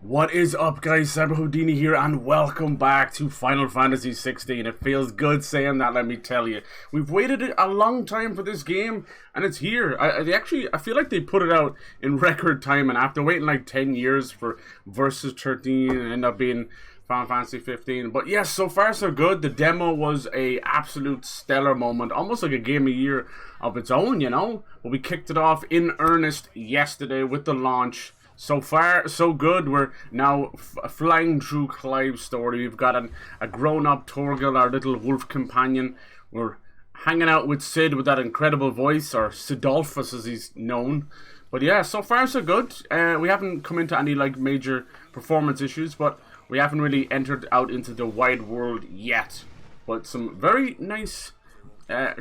What is up, guys? Cyber Houdini here, and welcome back to Final Fantasy XVI. It feels good saying that, let me tell you. We've waited a long time for this game, and it's here. I feel like they put it out in record time, and after waiting like 10 years for Versus 13, it ended up being Final Fantasy 15. But yes, so far so good. The demo was a absolute stellar moment, almost like a game of year of its own, you know? But we kicked it off in earnest yesterday with the launch. So far, so good. We're now flying through Clive's story. We've got a grown-up Torgal, our little wolf companion. We're hanging out with Sid with that incredible voice, or Sidolphus as he's known. But yeah, so far so good. We haven't come into any like major performance issues, but we haven't really entered out into the wide world yet. But some very nice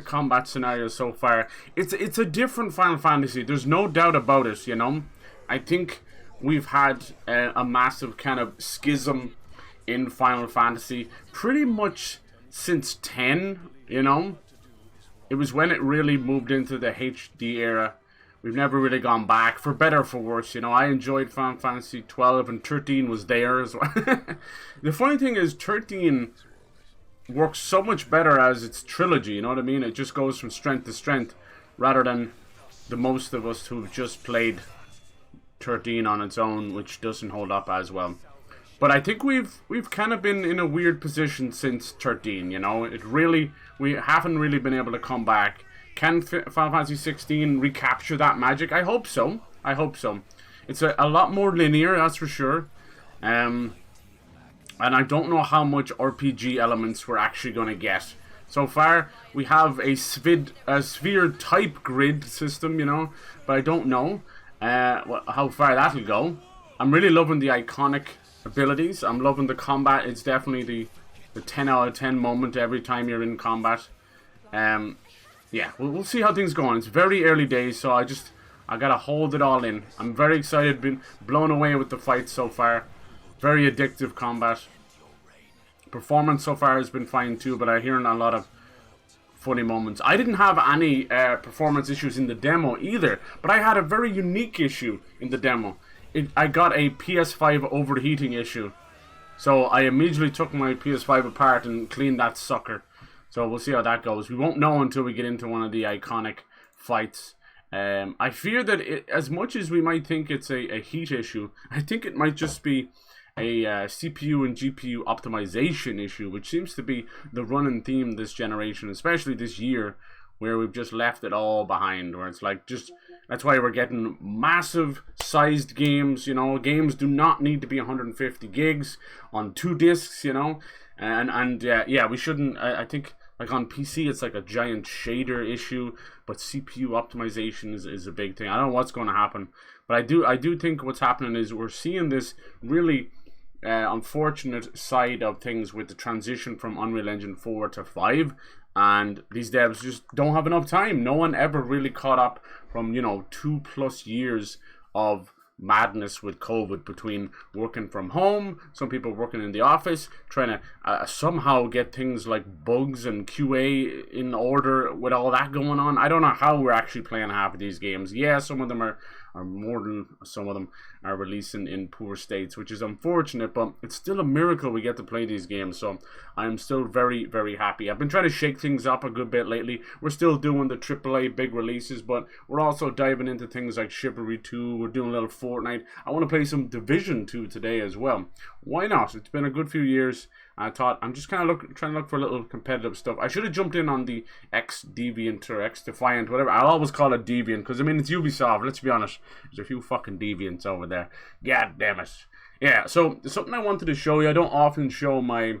combat scenarios so far. It's a different Final Fantasy. There's no doubt about it, you know. I think we've had a massive kind of schism in Final Fantasy pretty much since 10, you know. It was when it really moved into the HD era. We've never really gone back, for better or for worse, you know. I enjoyed Final Fantasy 12 and 13 was there as well. The funny thing is 13 works so much better as its trilogy, you know what I mean? It just goes from strength to strength rather than the most of us who've just played 13 on its own, which doesn't hold up as well. But I think we've kind of been in a weird position since 13, you know. We haven't really been able to come back. Can Final Fantasy 16 recapture that magic? I hope so. I hope so. It's a lot more linear, that's for sure. And I don't know how much RPG elements we're actually going to get. So far, we have a sphere type grid system, you know, but I don't know how far that'll go. I'm really loving the iconic abilities. I'm loving the combat. It's definitely the 10 out of 10 moment every time you're in combat. Yeah, we'll see how things go on. It's very early days, so I gotta hold it all in. I'm very excited, been blown away with the fight so far. Very addictive combat. Performance so far has been fine too, but I'm hearing a lot of funny moments. I didn't have any performance issues in the demo either, but I had a very unique issue in the demo. I got a PS5 overheating issue, so I immediately took my PS5 apart and cleaned that sucker. So we'll see how that goes. We won't know until we get into one of the iconic fights. I fear that as much as we might think it's a heat issue, I think it might just be a CPU and GPU optimization issue, which seems to be the running theme this generation, especially this year, where we've just left it all behind, where it's like that's why we're getting massive sized games, you know. Games do not need to be 150 gigs on 2 discs, you know, and yeah, we shouldn't. I think like on PC it's like a giant shader issue, but CPU optimization is a big thing. I don't know what's going to happen, but I do think what's happening is we're seeing this really unfortunate side of things with the transition from Unreal Engine 4 to 5, and these devs just don't have enough time. No one ever really caught up from, you know, 2+ years of madness with COVID, between working from home, some people working in the office, trying to somehow get things like bugs and QA in order with all that going on. I don't know how we're actually playing half of these games. Yeah, some of them are more than some of them are releasing in poor states, which is unfortunate, but it's still a miracle we get to play these games, so I'm still very, very happy. I've been trying to shake things up a good bit lately. We're still doing the AAA big releases, but we're also diving into things like Chivalry 2, we're doing a little Fortnite. I want to play some Division 2 today as well. Why not? It's been a good few years. I thought I'm just kind of trying to look for a little competitive stuff. I should have jumped in on the X Deviant or X Defiant, whatever. I'll always call it Deviant because I mean it's Ubisoft. Let's be honest. There's a few fucking deviants over there. God damn it. Yeah. So something I wanted to show you. I don't often show my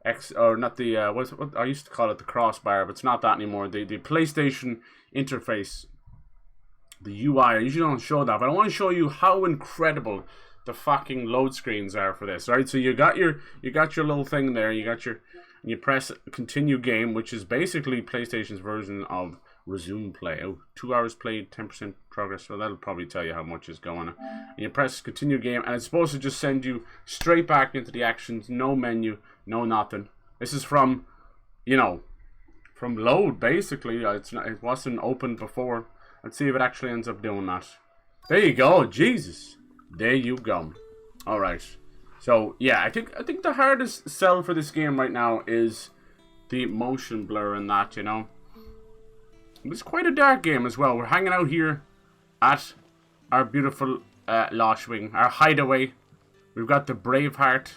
X, or not the what I used to call it the crossbar, but it's not that anymore. The PlayStation interface, the UI. I usually don't show that, but I want to show you how incredible the fucking load screens are for this, right? So you got your little thing there. You press continue game, which is basically PlayStation's version of resume play. Oh, 2 hours played, 10% progress. So that'll probably tell you how much is going on. And you press continue game, and it's supposed to just send you straight back into the actions. No menu, no nothing. This is from, you know, from load basically. It wasn't open before. Let's see if it actually ends up doing that. There you go. Jesus. There you go. Alright. So, yeah, I think the hardest sell for this game right now is the motion blur and that, you know. It's quite a dark game as well. We're hanging out here at our beautiful Loshwing, our hideaway. We've got the Braveheart.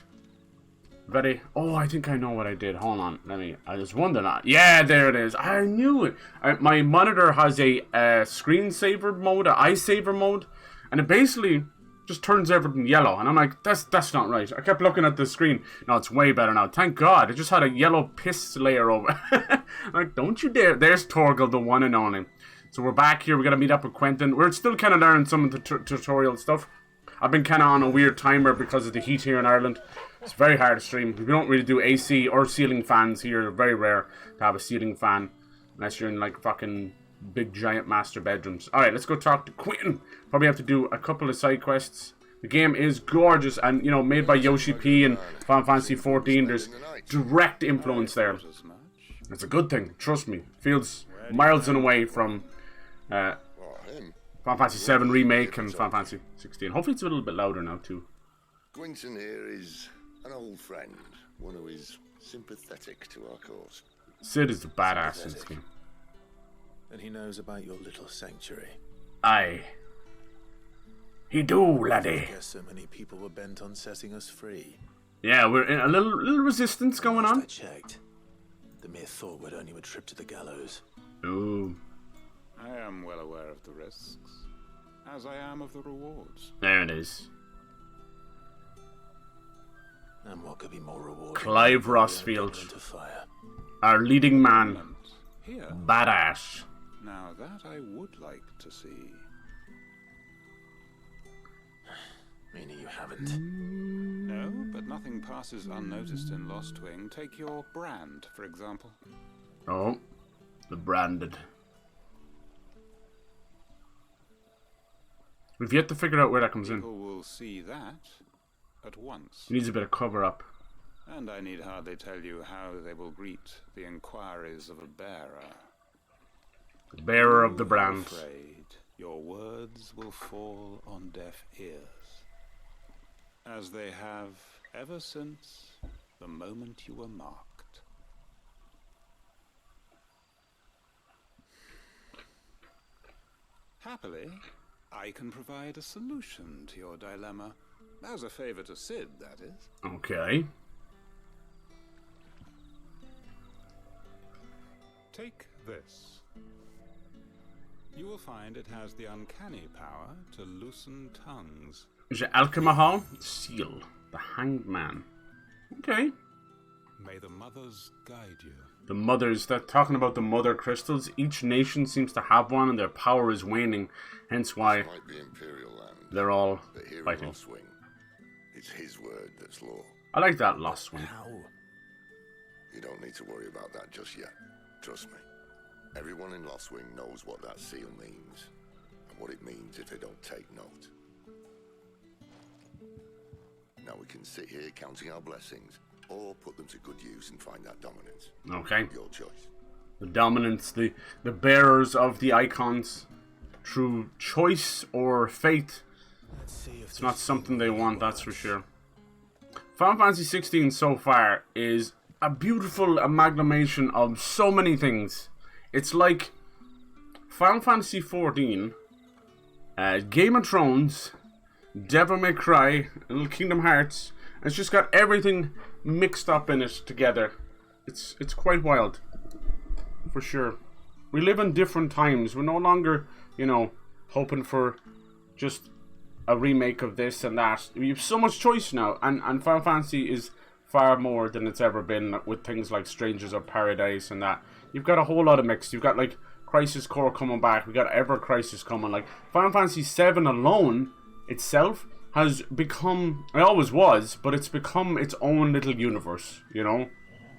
Very... Oh, I think I know what I did. Hold on. I just wondering. Yeah, there it is. I knew it. My monitor has a screensaver mode, a eye saver mode. And it basically just turns everything yellow. And I'm like, that's not right. I kept looking at the screen. No, it's way better now. Thank God. It just had a yellow piss layer over. Like, don't you dare. There's Torgal, the one and only. So we're back here. We got to meet up with Quentin. We're still kind of learning some of the tutorial stuff. I've been kind of on a weird timer because of the heat here in Ireland. It's very hard to stream. We don't really do AC or ceiling fans here. Very rare to have a ceiling fan. Unless you're in like fucking big giant master bedrooms. Alright, let's go talk to Quentin. Probably have to do a couple of side quests. The game is gorgeous and, you know, made by Yoshi P and Final Fantasy XIV. There's direct influence there. It's a good thing. Trust me. Feels miles and away from Final Fantasy VII Remake and Final Fantasy XVI. Hopefully it's a little bit louder now too. Gwynton here is an old friend, one who is sympathetic to our cause. Sid is the badass in this game. And he knows about your little sanctuary. Aye. He do, laddie. I guess so many people were bent on setting us free. Yeah, we're in a little resistance going on. I checked. The mere thought would only a trip to the gallows. Ooh. I am well aware of the risks, as I am of the rewards. There it is. And what could be more rewarding? Clive Rossfield, our leading man, Here. badass. Now that I would like to see. Meaning you haven't. No, but nothing passes unnoticed in Lost Wing. Take your brand, for example. Oh, the branded. We've yet to figure out where that comes in. People will see that at once. It needs a bit of cover up. And I need hardly tell you how they will greet the inquiries of a bearer. The bearer of the brand. I'm afraid your words will fall on deaf ears, as they have ever since the moment you were marked. Happily, I can provide a solution to your dilemma. As a favor to Sid, that is. Okay. Take this. You will find it has the uncanny power to loosen tongues. Is it Alchemahal? Seal. The Hanged Man. Okay. May the mothers guide you. The mothers, they're talking about the mother crystals. Each nation seems to have one and their power is waning. Hence why This might be Imperial land, they're all but here in fighting. Lost Wing, it's his word that's law. I like that Lost Wing. How? You don't need to worry about that just yet. Trust me. Everyone in Lost Wing knows what that seal means, and what it means if they don't take note. Now we can sit here counting our blessings, or put them to good use and find that dominance. Okay. Your choice. The dominance, the bearers of the Eikons. Through choice or fate. Let's see if It's not something they want, that's for sure. Final Fantasy XVI so far is a beautiful amalgamation of so many things. It's like Final Fantasy XIV, Game of Thrones, Devil May Cry, Little Kingdom Hearts. It's just got everything mixed up in it together. It's quite wild, for sure. We live in different times. We're no longer, you know, hoping for just a remake of this and that. We have so much choice now, and Final Fantasy is far more than it's ever been with things like Strangers of Paradise and that. You've got a whole lot of mix. You've got like Crisis Core coming back. We got Ever Crisis coming. Like Final Fantasy VII alone itself has become, it always was, but it's become its own little universe, you know?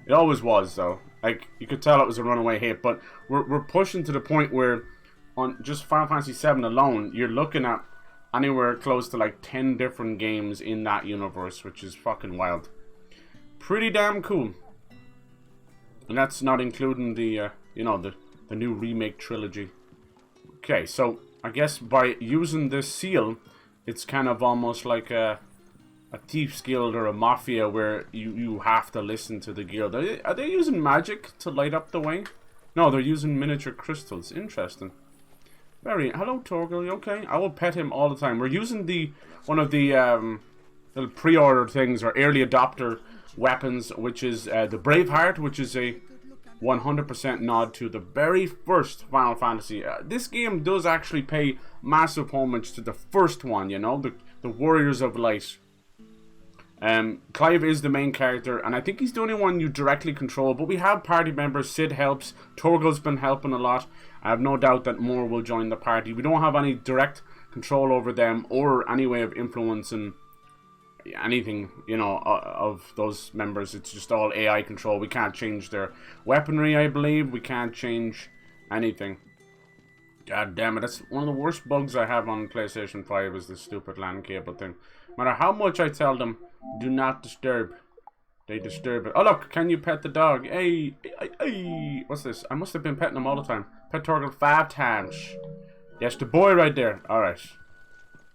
It always was, though. Like, you could tell it was a runaway hit, but we're pushing to the point where on just Final Fantasy VII alone, you're looking at anywhere close to like 10 different games in that universe, which is fucking wild. Pretty damn cool. And that's not including the, you know, the new remake trilogy. Okay, so I guess by using this seal, it's kind of almost like a a Thieves Guild or a Mafia where you have to listen to the guild. Are they using magic to light up the way? No, they're using miniature crystals. Interesting. Very. Hello, Torgal. You okay? I will pet him all the time. We're using one of the little pre-order things or early adopter weapons, which is the Braveheart, which is a 100% nod to the very first Final Fantasy. This game does actually pay massive homage to the first one, you know, the Warriors of Light. Clive is the main character, and I think he's the only one you directly control, but we have party members. Sid helps, Torgal's been helping a lot. I have no doubt that more will join the party. We don't have any direct control over them or any way of influencing anything, you know, of those members. It's just all AI control. We can't change their weaponry, I believe. We can't change anything. God damn it, that's one of the worst bugs I have on PlayStation 5 is this stupid LAN cable thing. No matter how much I tell them, do not disturb, they disturb it. Oh look, can you pet the dog? Hey, hey, what's this? I must have been petting him all the time. Pet Torgal 5 times. Yes, the boy right there. Alright.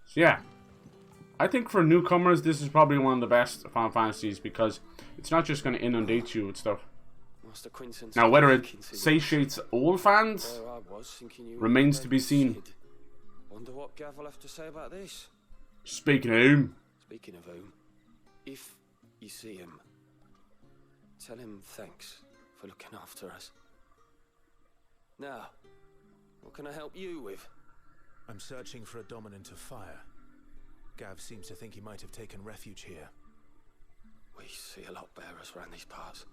So yeah, I think for newcomers, this is probably one of the best Final Fantasies because it's not just going to inundate you with stuff. Now, whether it satiates old fans remains to be seen. Wonder what Gav will have to say about this. Speaking of whom, if you see him, tell him thanks for looking after us. Now, what can I help you with? I'm searching for a dominant of fire. Gav seems to think he might have taken refuge here. We see a lot bearers around these parts.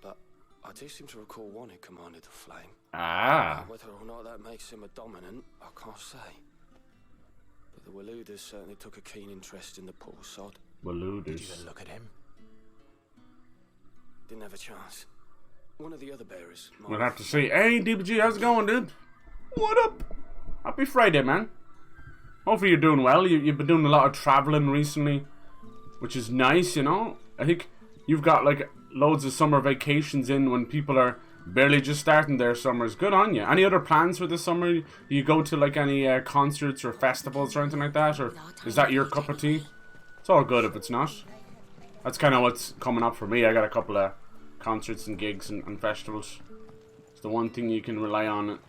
But I do seem to recall one who commanded the flame. Ah. Whether or not that makes him a dominant, I can't say. But the Waludas certainly took a keen interest in the poor sod. Waludas. Did you even look at him? Didn't have a chance. One of the other bearers. We'll have to see. Hey, DBG, how's it going, dude? What up? Happy Friday, man. Hopefully you're doing well. You've been doing a lot of traveling recently, which is nice, you know. I think you've got like loads of summer vacations in when people are barely just starting their summers. Good on you. Any other plans for this summer? Do you go to like any concerts or festivals or anything like that? Or is that your cup of tea? It's all good if it's not. That's kind of what's coming up for me. I got a couple of concerts and gigs and festivals. It's the one thing you can rely on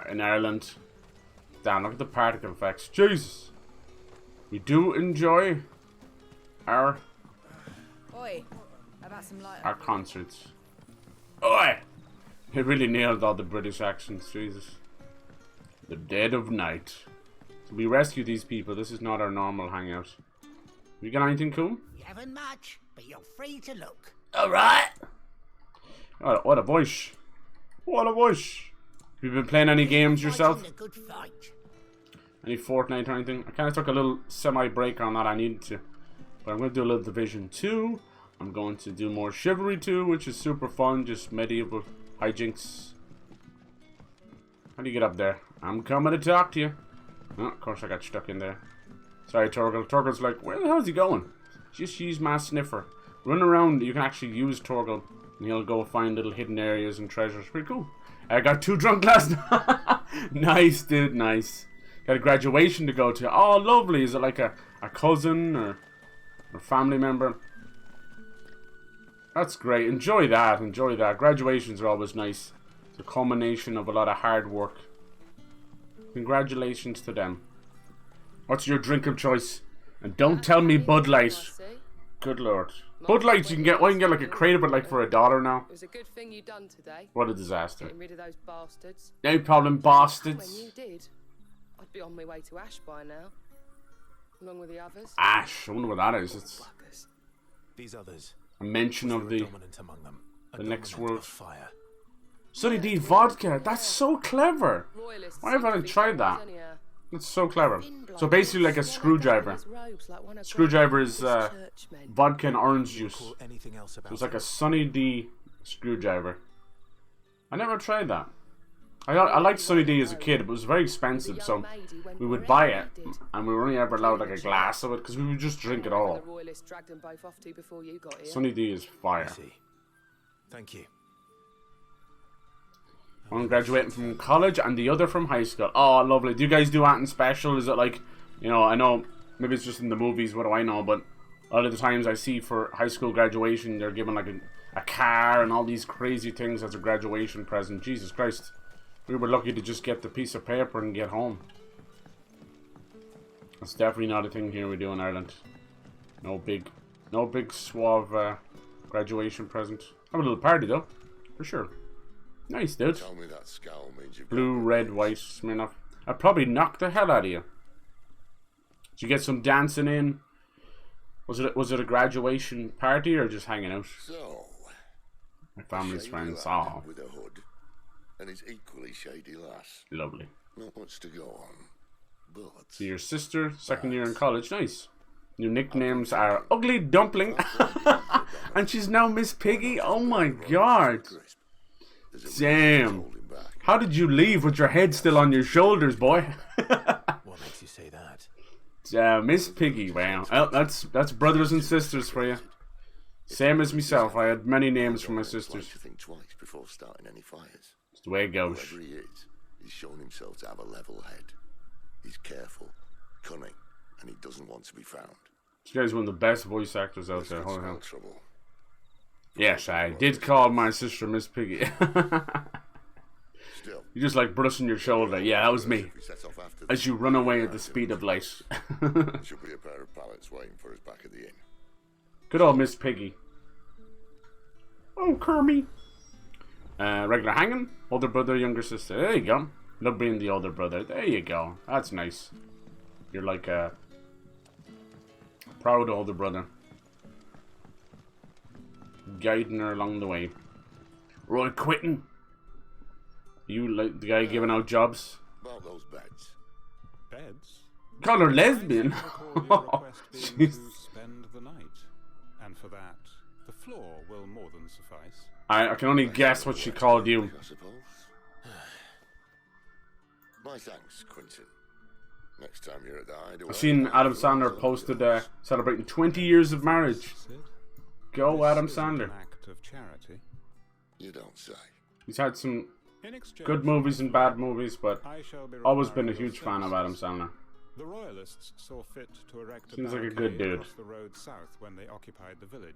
in Ireland. Damn, look at the particle effects. Jesus. We do enjoy our concerts. Oi! They really nailed all the British accents, Jesus. The dead of night. So we rescue these people. This is not our normal hangout. You got anything cool? You haven't much, but you're free to look. Alright! Oh, what a voice. What a voice. Have you been playing any games yourself? A good fight. Any Fortnite or anything? I kind of took a little semi-break on that. I needed to. But I'm going to do a little Division 2. I'm going to do more Chivalry 2, which is super fun. Just medieval hijinks. How do you get up there? I'm coming to talk to you. Oh, of course I got stuck in there. Sorry, Torgal. Torgal's like, where the hell is he going? Just use my sniffer. Run around. You can actually use Torgal. And he'll go find little hidden areas and treasures. Pretty cool. I got too drunk last night. Nice, dude. Nice. Got a graduation to go to. Oh, lovely. Is it like a cousin or family member? That's great. Enjoy that. Enjoy that. Graduations are always nice. It's a culmination of a lot of hard work. Congratulations to them. What's your drink of choice? And don't tell me Bud Light. Good lord. Bud Light, you can get like a crate of it like for $1 now. It was a good thing you done today. What a disaster. Getting rid of those bastards. No problem, bastards. When you did, I'd be on my way to Ash by now. Along with the others. Ash, I wonder what that is. It's these others. A mention of the dominant among them. The next world. Fire. Sunny D vodka. That's so clever. Why haven't I tried that? That's so clever. So basically like a screwdriver. Screwdriver is vodka and orange juice. So it's like a Sunny D screwdriver. I never tried that. I liked Sunny D as a kid, but it was very expensive, so we would buy it, and we were only ever allowed like a glass of it, because we would just drink it all. Sunny D is fire. Thank you. One graduating from college, and the other from high school. Oh, lovely. Do you guys do anything special? Is it like, you know, I know Maybe it's just in the movies, what do I know, but a lot of the times I see for high school graduation, they're given like a car and all these crazy things as a graduation present. Jesus Christ. We were lucky to just get the piece of paper and get home. That's definitely not a thing here we do in Ireland. No big suave graduation present. Have a little party though, for sure. Nice, dude. Tell me that scowl means you've Blue, got red, white, Smirnoff. I'd probably knock the hell out of you. Did you get some dancing in? Was it a graduation party or just hanging out? So, My family's shady friends. lad Oh, with a hood and his equally shady lass. lovely. Not much to go on, but So your sister, second year in college. Nice. New nicknames are Ugly Dumpling. And she's now Miss Piggy. Oh my god. Damn. How did you leave with your head still on your shoulders, boy? What makes you say that? Miss Piggy. Wow. Oh, that's brothers and sisters for you. Same as myself. I had many names for my sisters. To think twice before starting any fires. It's the way it goes. Whoever he is, he's shown himself to have a level head. He's careful, cunning, and he doesn't want to be found. This guy's one of the best voice actors out This there. could Holy spell hell. trouble. Yes, I did call my sister Miss Piggy. Still, You just like brushing your shoulder. Yeah, that was me. if he sets off after As you run away at the speed of light. there should be a pair of pallets waiting for us back at the inn. Good old Miss Piggy. Oh, Kermie. Regular hanging. Older brother, younger sister. There you go. Love being the older brother. There you go. That's nice. You're like a proud older brother. Guiding her along the way. Roy quitting. You like the guy giving out jobs? About those beds. Beds? Call her lesbian. Recall your request being Jeez. to spend the night. And for that, the floor will more than suffice. I can only guess what she called you. I suppose. My thanks, Quentin. Next time you're at the hideaway, I've seen Adam Sandler posted celebrating 20 years of marriage. Sid, Go Adam this isn't Sandler. an act of charity. You don't say. He's had some In exchange, good movies and bad movies, but I shall be always been a requiring huge your fan of Adam services. Sandler. The Royalists saw fit to erect Seems a like a barricade good dude. across the road south when they occupied the village,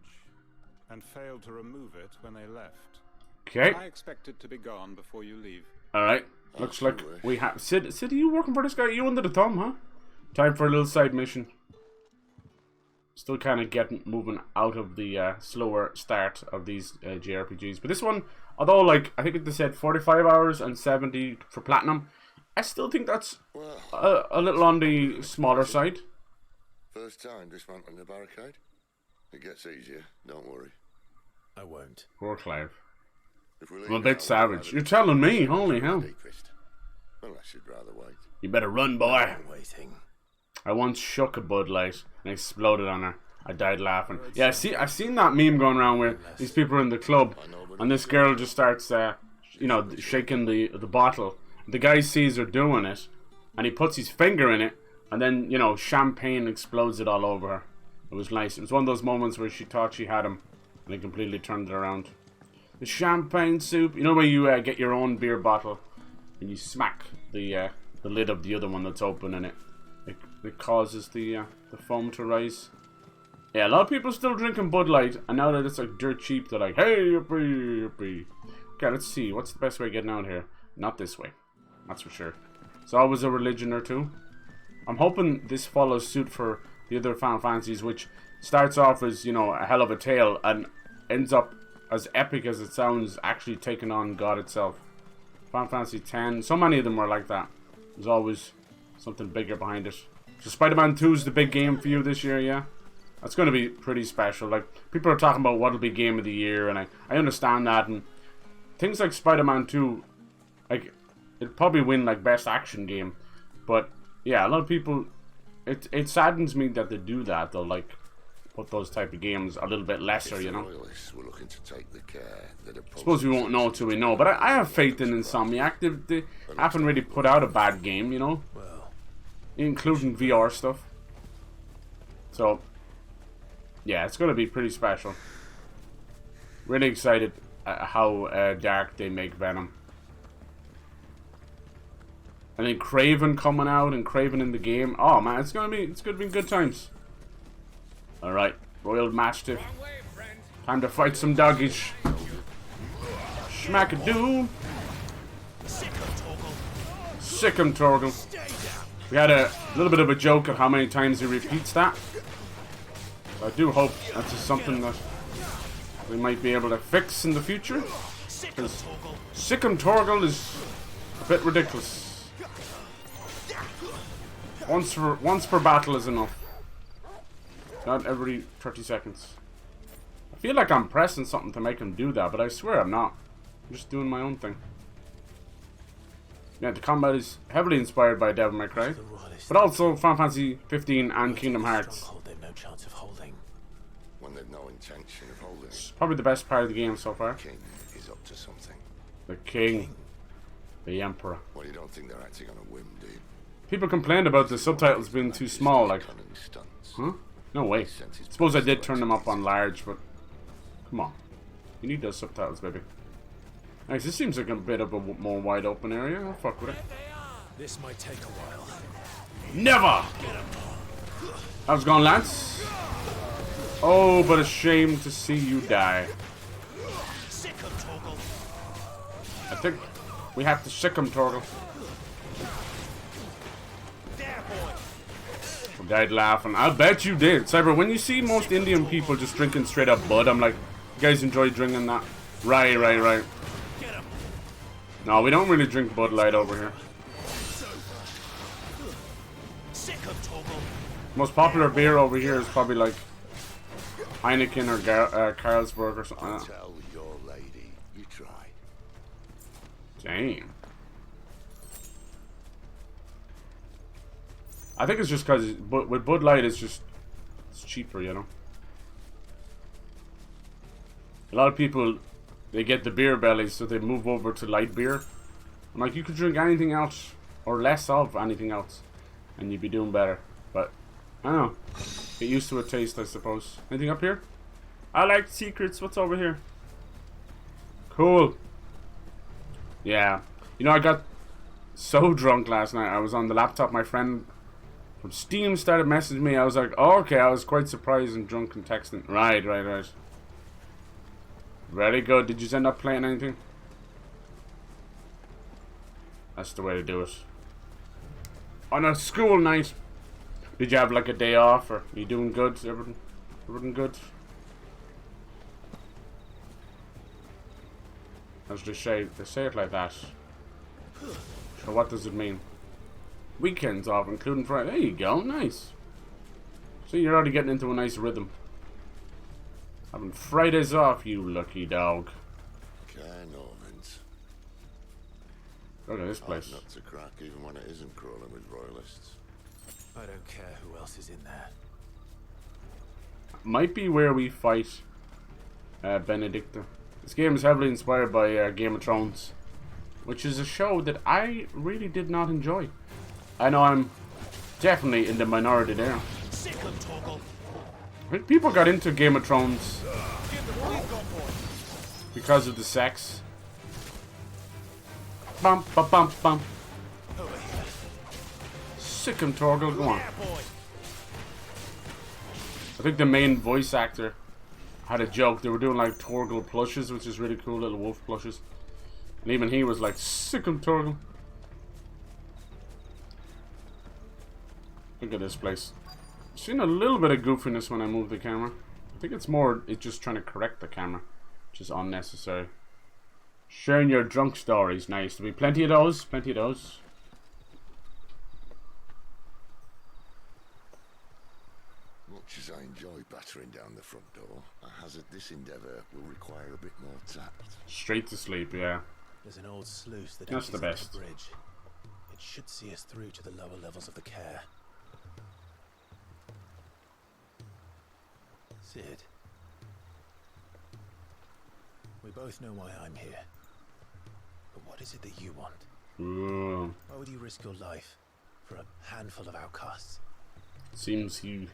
and failed to remove it when they left. Okay. I expect it to be gone before you leave. Alright. Looks like we have... Sid, are you working for this guy? You under the thumb, huh? Time for a little side mission. Still kind of moving out of the slower start of these JRPGs. But this one, although, like, I think they said 45 hours and 70 for Platinum, I still think that's a little on the smaller side. First time dismantling the barricade? It gets easier, don't worry. I won't. Poor Clive. If we leave I'm a now, bit we'll savage. either You're be telling me, deepest holy or hell. deepest. Unless you'd rather wait. You better run, boy. I'm waiting. I once shook a Bud Light and exploded on her. I died laughing. Yeah, I've seen that meme going around where these people are in the club and this girl just starts, shaking the bottle. The guy sees her doing it and he puts his finger in it and then, champagne explodes it all over her. It was nice. It was one of those moments where she thought she had him and he completely turned it around. The champagne soup. You know where you get your own beer bottle and you smack the lid of the other one that's open and it causes the foam to rise. Yeah, a lot of people still drinking Bud Light, and now that it's like dirt cheap, they're like, hey, yippee, yippee. Okay, let's see. What's the best way of getting out here? Not this way. That's for sure. It's always a religion or two. I'm hoping this follows suit for the other Final Fantasies, which starts off as, a hell of a tale, and ends up as epic as it sounds, actually taking on God itself. Final Fantasy X, so many of them were like that. There's always something bigger behind it. So Spider-Man 2 is the big game for you this year, yeah? That's going to be pretty special. Like, people are talking about what'll be game of the year, and I understand that, and things like Spider-Man 2, like, it'll probably win, like, best action game. But, yeah, a lot of people, it saddens me that they do that, they'll, like, put those type of games a little bit lesser, If the Royalists were looking to take the care that I suppose we won't know till we know, but I have faith in Insomniac. They haven't really put out a bad game, Well, including VR stuff. So, yeah, it's going to be pretty special. Really excited how dark they make Venom. And then Craven coming out and Craven in the game. Oh man, it's gonna be good times. Alright, Royal Matchstick. Time to fight some doggies. Schmack-a-doo. Sick him, Torgal. We had a little bit of a joke at how many times he repeats that. So I do hope that's just something that we might be able to fix in the future. Because Sick'em Torgal is a bit ridiculous. Once per battle is enough. Not every 30 seconds. I feel like I'm pressing something to make him do that, but I swear I'm not. I'm just doing my own thing. Yeah, the combat is heavily inspired by Devil May Cry, but also Final Fantasy XV and Kingdom Hearts. When they've no intention of holding It's probably the best part of the game so far. the king is up to something. The king. The emperor. Well, you don't think they're acting on a whim, do you? People complained about the subtitles being too small, like... Huh? No way. Suppose I did turn them up on large, but... Come on. You need those subtitles, baby. Nice, this seems like a bit of a more wide open area. I'll fuck with it. This might take a while. Never! How's it going, Lance? Oh, but a shame to see you die. I think we have to sick him, Torgal. I died laughing. I bet you did. Cyber, when you see most Indian people just drinking straight up Bud, I'm like, you guys enjoy drinking that? Right. No, we don't really drink Bud Light over here. Most popular beer over here is probably like Heineken or Carlsberg or something. Tell your lady you try. Damn. I think it's just because with Bud Light it's cheaper, you know. A lot of people, they get the beer bellies, so they move over to light beer. I'm like, you could drink anything else or less of anything else, and you'd be doing better. But I don't know. Get used to a taste, I suppose. Anything up here? I like secrets. What's over here? Cool. Yeah. You know, I got so drunk last night. I was on the laptop. My friend from Steam started messaging me. I was like, oh, okay. I was quite surprised and drunk and texting. Right. Very good. Did you end up playing anything? That's the way to do it. On a school night. Did you have like a day off, or are you doing good? Everything good? As they say it like that. So what does it mean? Weekends off, including Friday. There you go, nice. See, you're already getting into a nice rhythm. Having Fridays off, you lucky dog. Carnarvons. Look at this place. Hard not to crack even when it isn't crawling with royalists. I don't care who else is in there. Might be where we fight Benedicta. This game is heavily inspired by Game of Thrones, which is a show that I really did not enjoy. I know I'm definitely in the minority there. I think people got into Game of Thrones because of the sex. Bump, bump, bump, bump. Sick him, Torgal, go on. I think the main voice actor had a joke. They were doing like Torgal plushes, which is really cool, little wolf plushes. And even he was like, sick him, Torgal. Look at this place. I've seen a little bit of goofiness when I move the camera. I think it's just trying to correct the camera, which is unnecessary. Sharing your drunk stories, nice. There'll be plenty of those, Much as I enjoy battering down the front door, I hazard this endeavour will require a bit more tact. Straight to sleep, yeah. There's an old sluice that That's the best. the bridge. It should see us through to the lower levels of the care. Sid. We both know why I'm here. But what is it that you want? Ooh. Why would you risk your life for a handful of outcasts? Seems you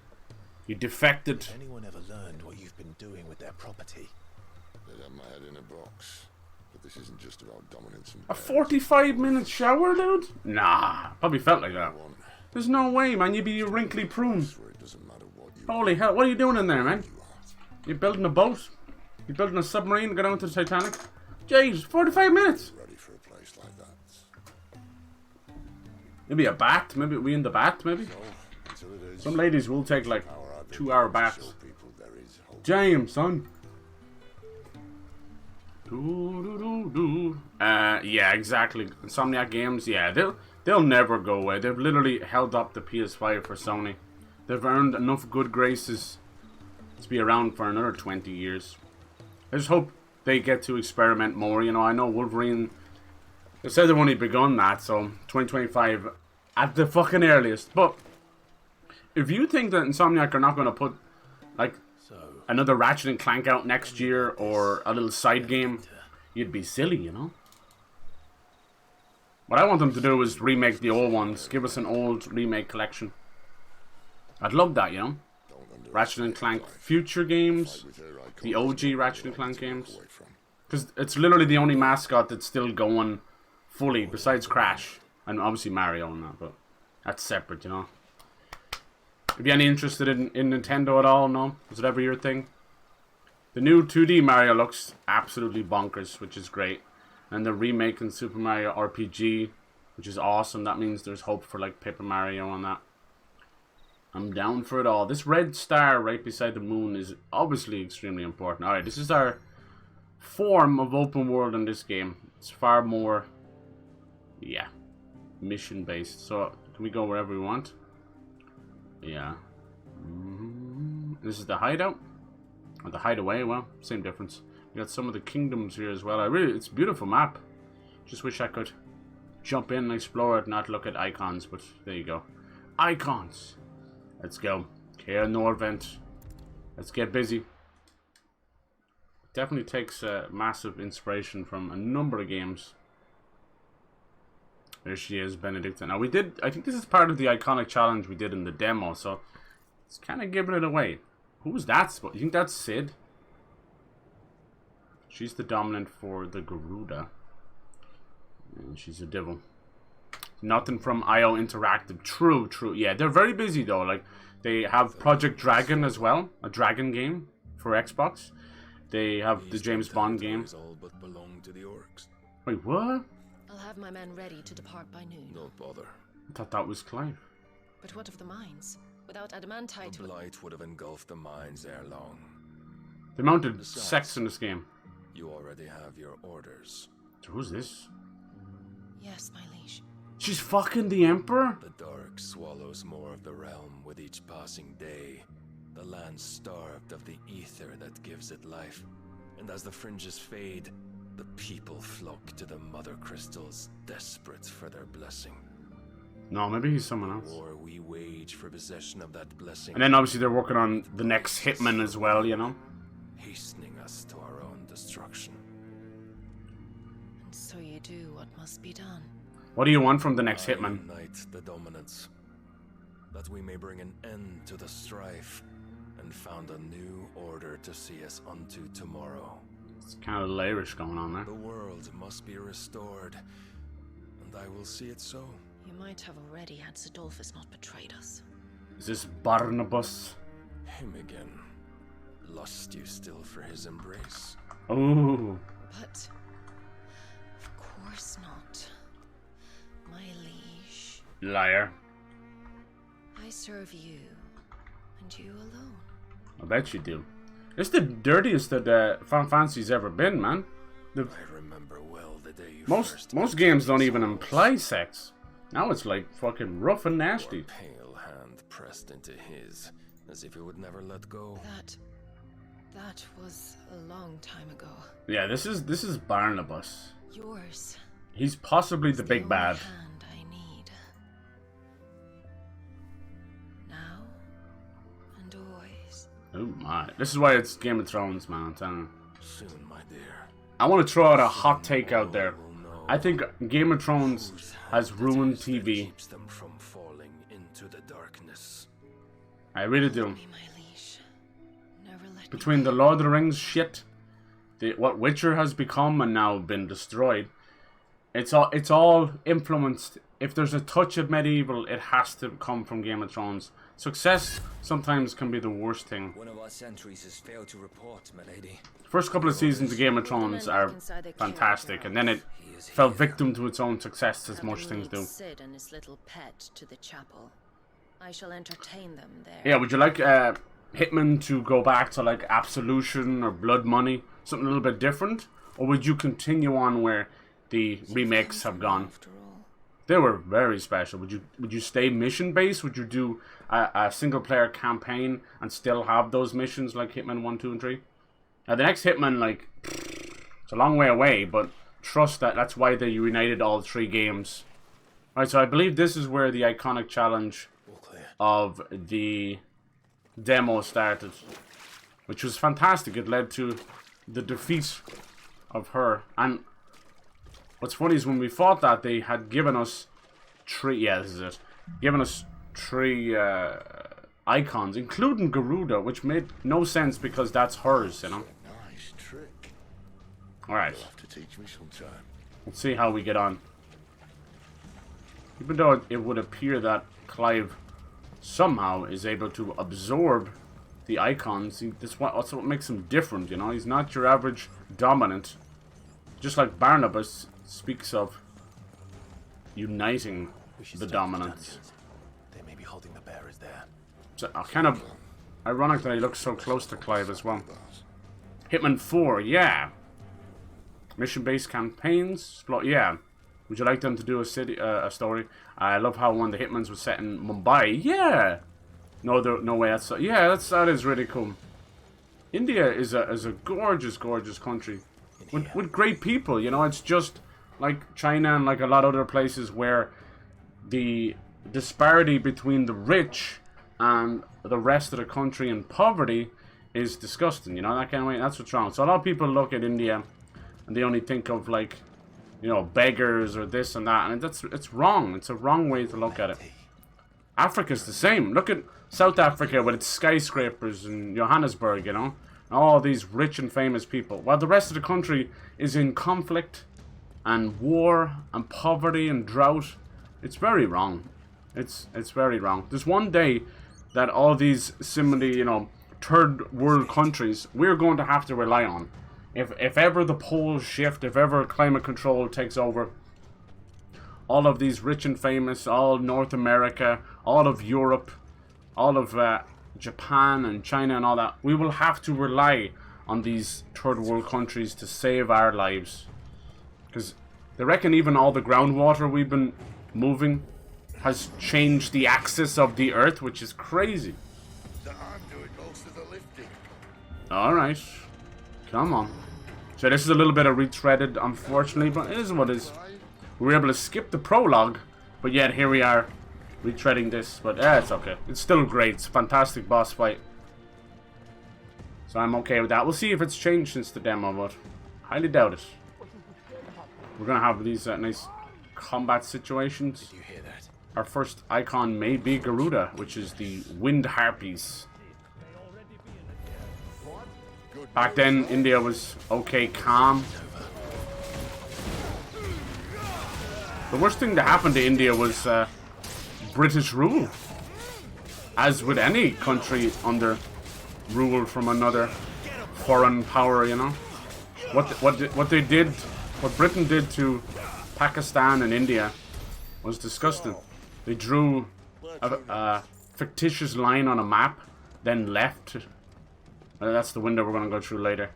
defected. Has anyone ever learned what you've been doing with their property? They'd have my head in a box. But this isn't just about dominance and A 45-minute shower, dude? Nah, probably felt like that. There's no way, man. You'd be a wrinkly prune. Holy hell, what are you doing in there, man? You building a boat? You building a submarine to go down to the Titanic? Jeez, 45 minutes. Ready for a place like that. Maybe a bath, maybe we in the bath, maybe. Some ladies will take like 2-hour baths. James, son. Yeah, exactly. Insomniac Games, yeah, they'll never go away. They've literally held up the PS5 for Sony. They've earned enough good graces to be around for another 20 years. I just hope they get to experiment more. You know, I know Wolverine, they said they've only begun that, so 2025 at the fucking earliest. But if you think that Insomniac are not going to put like another Ratchet and Clank out next year or a little side game, you'd be silly, you know. What I want them to do is remake the old ones. Give us an old remake collection. I'd love that, you know. Ratchet and Clank future games, the OG Ratchet and Clank games, because it's literally the only mascot that's still going fully besides Crash and obviously Mario and that, but that's separate, you know. If you're any interested in Nintendo at all, no? Is it ever your thing? The new 2D Mario looks absolutely bonkers, which is great. And they're remaking Super Mario RPG, which is awesome. That means there's hope for like Paper Mario on that. I'm down for it all. This red star right beside the moon is obviously extremely important. Alright, this is our form of open world in this game. It's far more, yeah, mission based. So, can we go wherever we want? Yeah. This is the hideout. Or the hideaway, well, same difference. We got some of the kingdoms here as well. It's a beautiful map. Just wish I could jump in and explore it, not look at icons, but there you go. Icons! Let's go. Here in Norvent. Let's get busy. Definitely takes massive inspiration from a number of games. There she is, Benedicta. Now I think this is part of the iconic challenge we did in the demo, so it's kind of giving it away. Who's that? You think that's Sid? She's the dominant for the Geruda. And she's a devil. Nothing from IO Interactive. True. Yeah, they're very busy though. Like, they have Project Dragon as well. A dragon game for Xbox. They have the James Bond game. Wait, what? I'll have my men ready to depart by noon. Don't bother. I thought that was Clive. But what of the mines? Without adamantite... The blight would have engulfed the mines ere long. They mounted sex in this game. You already have your orders. So who's this? Yes, my liege. She's fucking the Emperor? The dark swallows more of the realm with each passing day. The land starved of the ether that gives it life. And as the fringes fade, the people flock to the mother crystals, desperate for their blessing. No, maybe he's someone else. The war we wage for possession of that blessing. And then obviously they're working on the next Hitman as well, you know? Hastening us to our own destruction. And so you do what must be done. What do you want from the next Hitman? Unite the dominance, that we may bring an end to the strife, and found a new order to see us unto tomorrow. It's kind of Irish going on there. The world must be restored, and I will see it so. You might have already had Zidolphus not betrayed us. Is this Barnabas? Him again. Lust you still for his embrace? Oh. But of course not, my liege. Liar. I serve you, and you alone. I bet you do. It's the dirtiest that Final Fantasy's ever been, man. I remember well the day you most games don't even imply sex. Now it's like fucking rough and nasty. Your pale hand pressed into his, as if it would never let go. That was a long time ago. Yeah, this is Barnabas. Yours. He's possibly the big bad. Hand I need. Now and always. Oh my! This is why it's Game of Thrones, man. I'm telling you. Soon, my dear. I want to throw out a hot take out there. I think Game of Thrones has ruined TV. Keeps them from falling into the darkness. I really do. Me, my liege. Never let Between the Lord of the Rings shit what Witcher has become and now been destroyed. It's all influenced. If there's a touch of medieval, it has to come from Game of Thrones. Success sometimes can be the worst thing. One of our sentries has failed to report, milady. First couple of seasons of Game of Thrones are fantastic, and then it fell victim to its own success, as most things do. Sid and his little pet to the chapel. I shall entertain them there. Yeah, would you like Hitman to go back to like Absolution or Blood Money, something a little bit different, or would you continue on where the remakes have gone? They were very special. Would you stay mission based? Would you do a single player campaign and still have those missions like Hitman 1, 2, and 3? Now the next Hitman, like, it's a long way away, but trust that's why they reunited all 3 games. Alright, so I believe this is where the iconic challenge of the demo started, which was fantastic. It led to the defeat of her, and what's funny is when we fought that, they had given us 3, yeah, this is it, given us 3 icons, including Geruda, which made no sense because that's hers, you know. Nice trick. Alright, You'll have to teach me sometime. let's see how we get on. Even though it would appear that Clive somehow is able to absorb the icons, that's what makes him different, you know. He's not your average dominant. Just like Barnabas speaks of uniting the dominants. They may be holding the bearers there. So kind of ironic that he looks so close to Clive as well. Hitman 4, yeah. Mission-based campaigns, yeah. Would you like them to do a story? I love how one of the Hitmans was set in Mumbai. Yeah. No way. That is really cool. India is a gorgeous, gorgeous country with great people. You know, it's just like China and like a lot of other places where the disparity between the rich and the rest of the country in poverty is disgusting. You know, that kind of way. That's what's wrong. So a lot of people look at India and they only think of like, you know, beggars or this and that, and it's wrong. It's a wrong way to look at it. Africa's the same. Look at South Africa with its skyscrapers and Johannesburg, you know, all these rich and famous people, while the rest of the country is in conflict and war and poverty and drought. It's very wrong. It's very wrong. There's one day that all these similarly, you know, third world countries we're going to have to rely on. If ever the poles shift, if ever climate control takes over, all of these rich and famous, all North America, all of Europe, all of Japan and China and all that, we will have to rely on these third world countries to save our lives. Because they reckon even all the groundwater we've been moving has changed the axis of the earth, which is crazy. So I'm doing most of the lifting. Alright. Come on. So this is a little bit of retreaded, unfortunately, but it is what it is. We were able to skip the prologue, but yet here we are retreading this. But it's okay. It's still great. It's a fantastic boss fight. So I'm okay with that. We'll see if it's changed since the demo, but highly doubt it. We're going to have these nice combat situations. Did you hear that? Our first icon may be Geruda, which is the Wind Harpies. Back then, India was okay, calm. The worst thing that happened to India was British rule. As with any country under rule from another foreign power, you know. What Britain did to Pakistan and India was disgusting. They drew a fictitious line on a map, then left. That's the window we're going to go through later.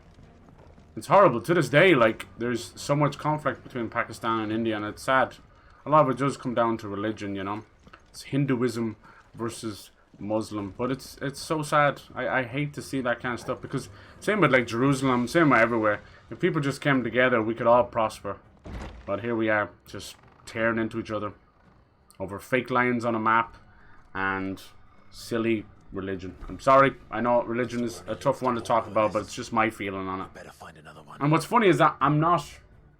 It's horrible. To this day, like, there's so much conflict between Pakistan and India, and it's sad. A lot of it does come down to religion, you know. It's Hinduism versus Muslim. But it's so sad. I hate to see that kind of stuff, because same with, like, Jerusalem, same with everywhere. If people just came together, we could all prosper. But here we are, just tearing into each other over fake lines on a map and silly religion. I'm sorry, I know religion is a tough one to talk about, but it's just my feeling on it. Better find another one. And what's funny is that I'm not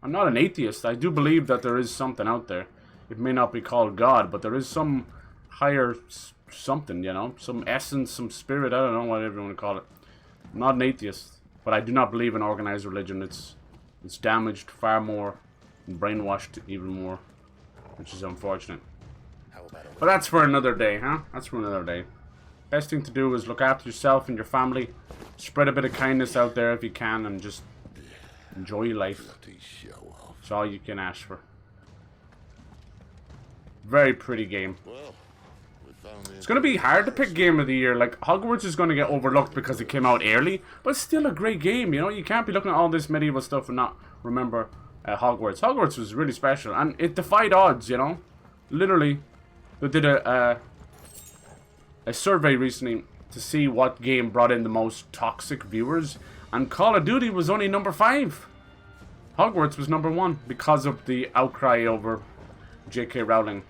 an atheist. I do believe that there is something out there. It may not be called God, but there is some higher something, you know, some essence, some spirit. I don't know whatever you want to call it. I'm not an atheist. But I do not believe in organized religion. It's damaged far more and brainwashed even more, which is unfortunate. But that's for another day, huh? That's for another day. Best thing to do is look after yourself and your family. Spread a bit of kindness out there if you can, and just enjoy your life. That's all you can ask for. Very pretty game. It's going to be hard to pick game of the year. Like, Hogwarts is going to get overlooked because it came out early, but it's still a great game, you know? You can't be looking at all this medieval stuff and not remember Hogwarts. Hogwarts was really special, and it defied odds, you know? Literally, they did a survey recently to see what game brought in the most toxic viewers, and Call of Duty was only number 5. Hogwarts was number 1 because of the outcry over J.K. Rowling.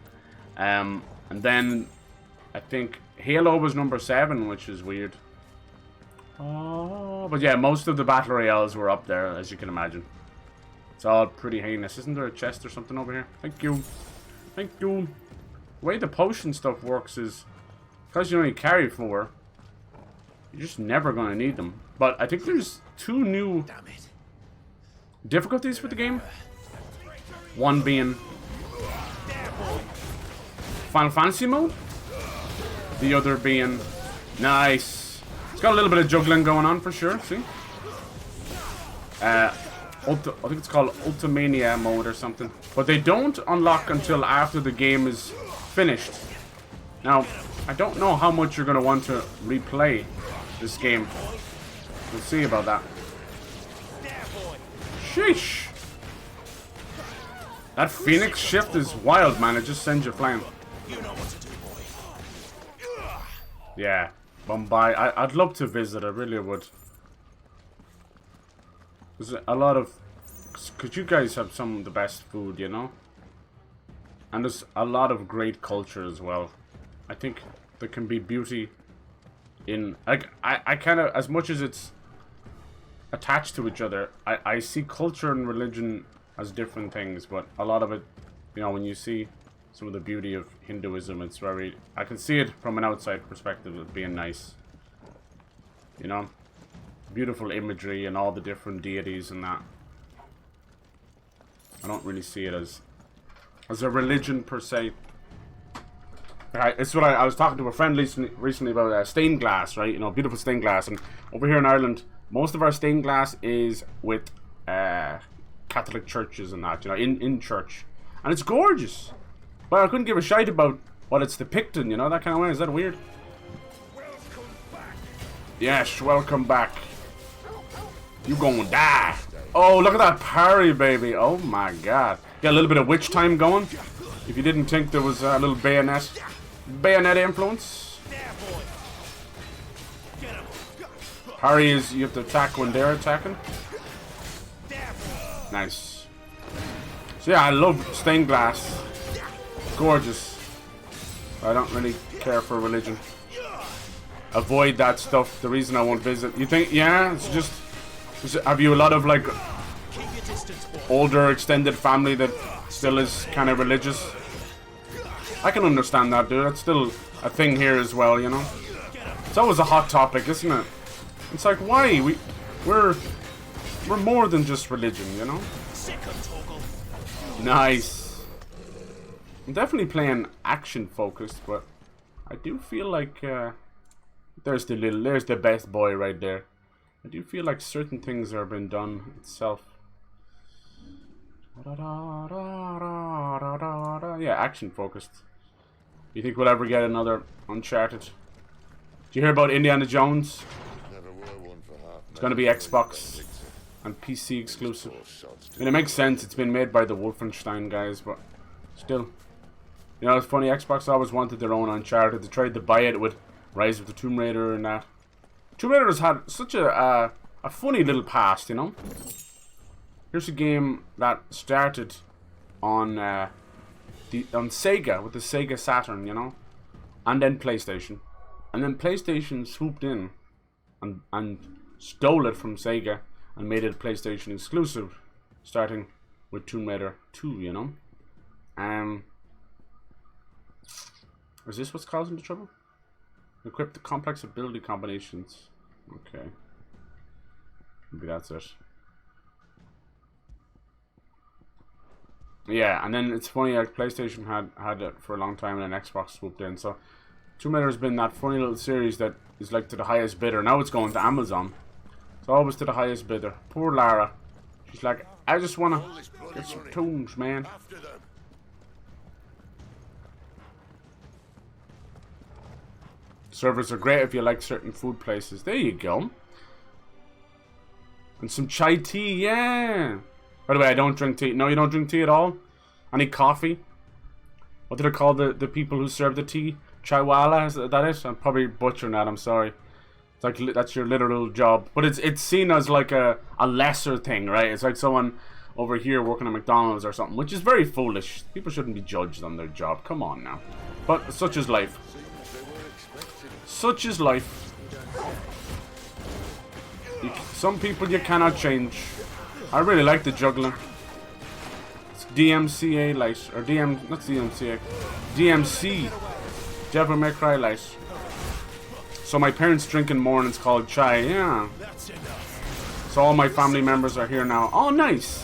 And then I think Halo was number 7, which is weird. Oh, but yeah, most of the battle royales were up there, as you can imagine. It's all pretty heinous. Isn't there a chest or something over here? Thank you. Thank you. The way the potion stuff works is, because you only carry 4, you're just never going to need them. But I think there's 2 new difficulties for the game. One being Final Fantasy mode. The other being... Nice. It's got a little bit of juggling going on for sure, see? I think it's called Ultimania mode or something. But they don't unlock until after the game is finished. Now, I don't know how much you're going to want to replay this game. We'll see about that. Sheesh. That Phoenix shift is wild, man. It just sends you flying. Yeah, Mumbai. I'd love to visit. I really would. There's a lot of... Because you guys have some of the best food, you know? And there's a lot of great culture as well. I think there can be beauty in... Like, I kind of... As much as it's attached to each other, I see culture and religion as different things. But a lot of it, you know, when you see some of the beauty of Hinduism, it's very... I can see it from an outside perspective of being nice. You know? Beautiful imagery and all the different deities and that. I don't really see it as a religion per se. It's what I was talking to a friend recently about stained glass, right? You know, beautiful stained glass. And over here in Ireland, most of our stained glass is with Catholic churches and that, you know, in church. And it's gorgeous. But I couldn't give a shite about what it's depicting, you know, that kind of way. Is that weird? Yes, welcome back. You gonna die. Oh, look at that parry, baby. Oh my god. Got a little bit of witch time going. If you didn't think there was a little bayonet influence. Parry is you have to attack when they're attacking. Nice. So yeah, I love stained glass. Gorgeous. I don't really care for religion. Avoid that stuff. The reason I won't visit. You think? Yeah, it's just... Have you a lot of like older extended family that still is kind of religious? I can understand that, dude. That's still a thing here as well, you know. It's always a hot topic, isn't it? It's like, why? We're more than just religion, you know. Nice. I'm definitely playing action focused, but I do feel like there's the best boy right there. I do feel like certain things are being done itself. Yeah, action focused. You think we'll ever get another Uncharted? Did you hear about Indiana Jones? It's going to be Xbox and PC exclusive. I mean, it makes sense. It's been made by the Wolfenstein guys, but still. You know, it's funny. Xbox always wanted their own Uncharted. They tried to buy it with Rise of the Tomb Raider and that. Tomb Raider has had such a funny little past, you know. Here's a game that started on Sega with the Sega Saturn, you know, and then PlayStation, and then PlayStation swooped in and stole it from Sega and made it a PlayStation exclusive, starting with Tomb Raider 2, you know. Is this what's causing the trouble? Equip the complex ability combinations. Okay. Maybe that's it. Yeah, and then it's funny, like PlayStation had it for a long time and then Xbox swooped in. So Tomb Raider's been that funny little series that is like to the highest bidder. Now it's going to Amazon. It's always to the highest bidder. Poor Lara. She's like, I just want to get some tombs, man. Servers are great if you like certain food places. There you go. And some chai tea, yeah. By the way, I don't drink tea. No, you don't drink tea at all? Any coffee? What do they call the people who serve the tea? Chaiwala, is that it? I'm probably butchering that, I'm sorry. It's like, that's your literal job. But it's seen as like a lesser thing, right? It's like someone over here working at McDonald's or something, which is very foolish. People shouldn't be judged on their job. Come on now. But such is life. Such is life. Some people you cannot change. I really like the juggling. It's DMCA light. Or not DMCA. DMC. Devil May Cry light. So my parents drinking more and it's called chai. Yeah. So all my family members are here now. Oh, nice.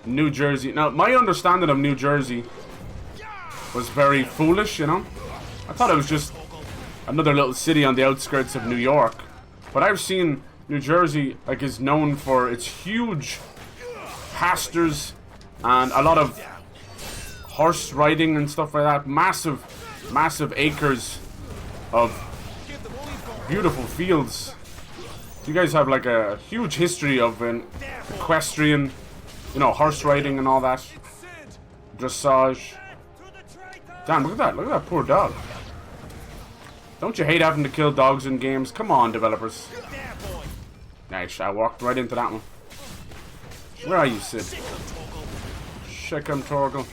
New Jersey. Now, my understanding of New Jersey was very foolish, you know. I thought it was just another little city on the outskirts of New York. But I've seen New Jersey, like, is known for its huge pastures and a lot of horse riding and stuff like that. Massive, massive acres of beautiful fields. You guys have like a huge history of equestrian, you know, horse riding and all that. Dressage. Damn, look at that poor dog. Don't you hate having to kill dogs in games? Come on, developers. Nice, I walked right into that one. Where are you, Sid? Shechem Torgal.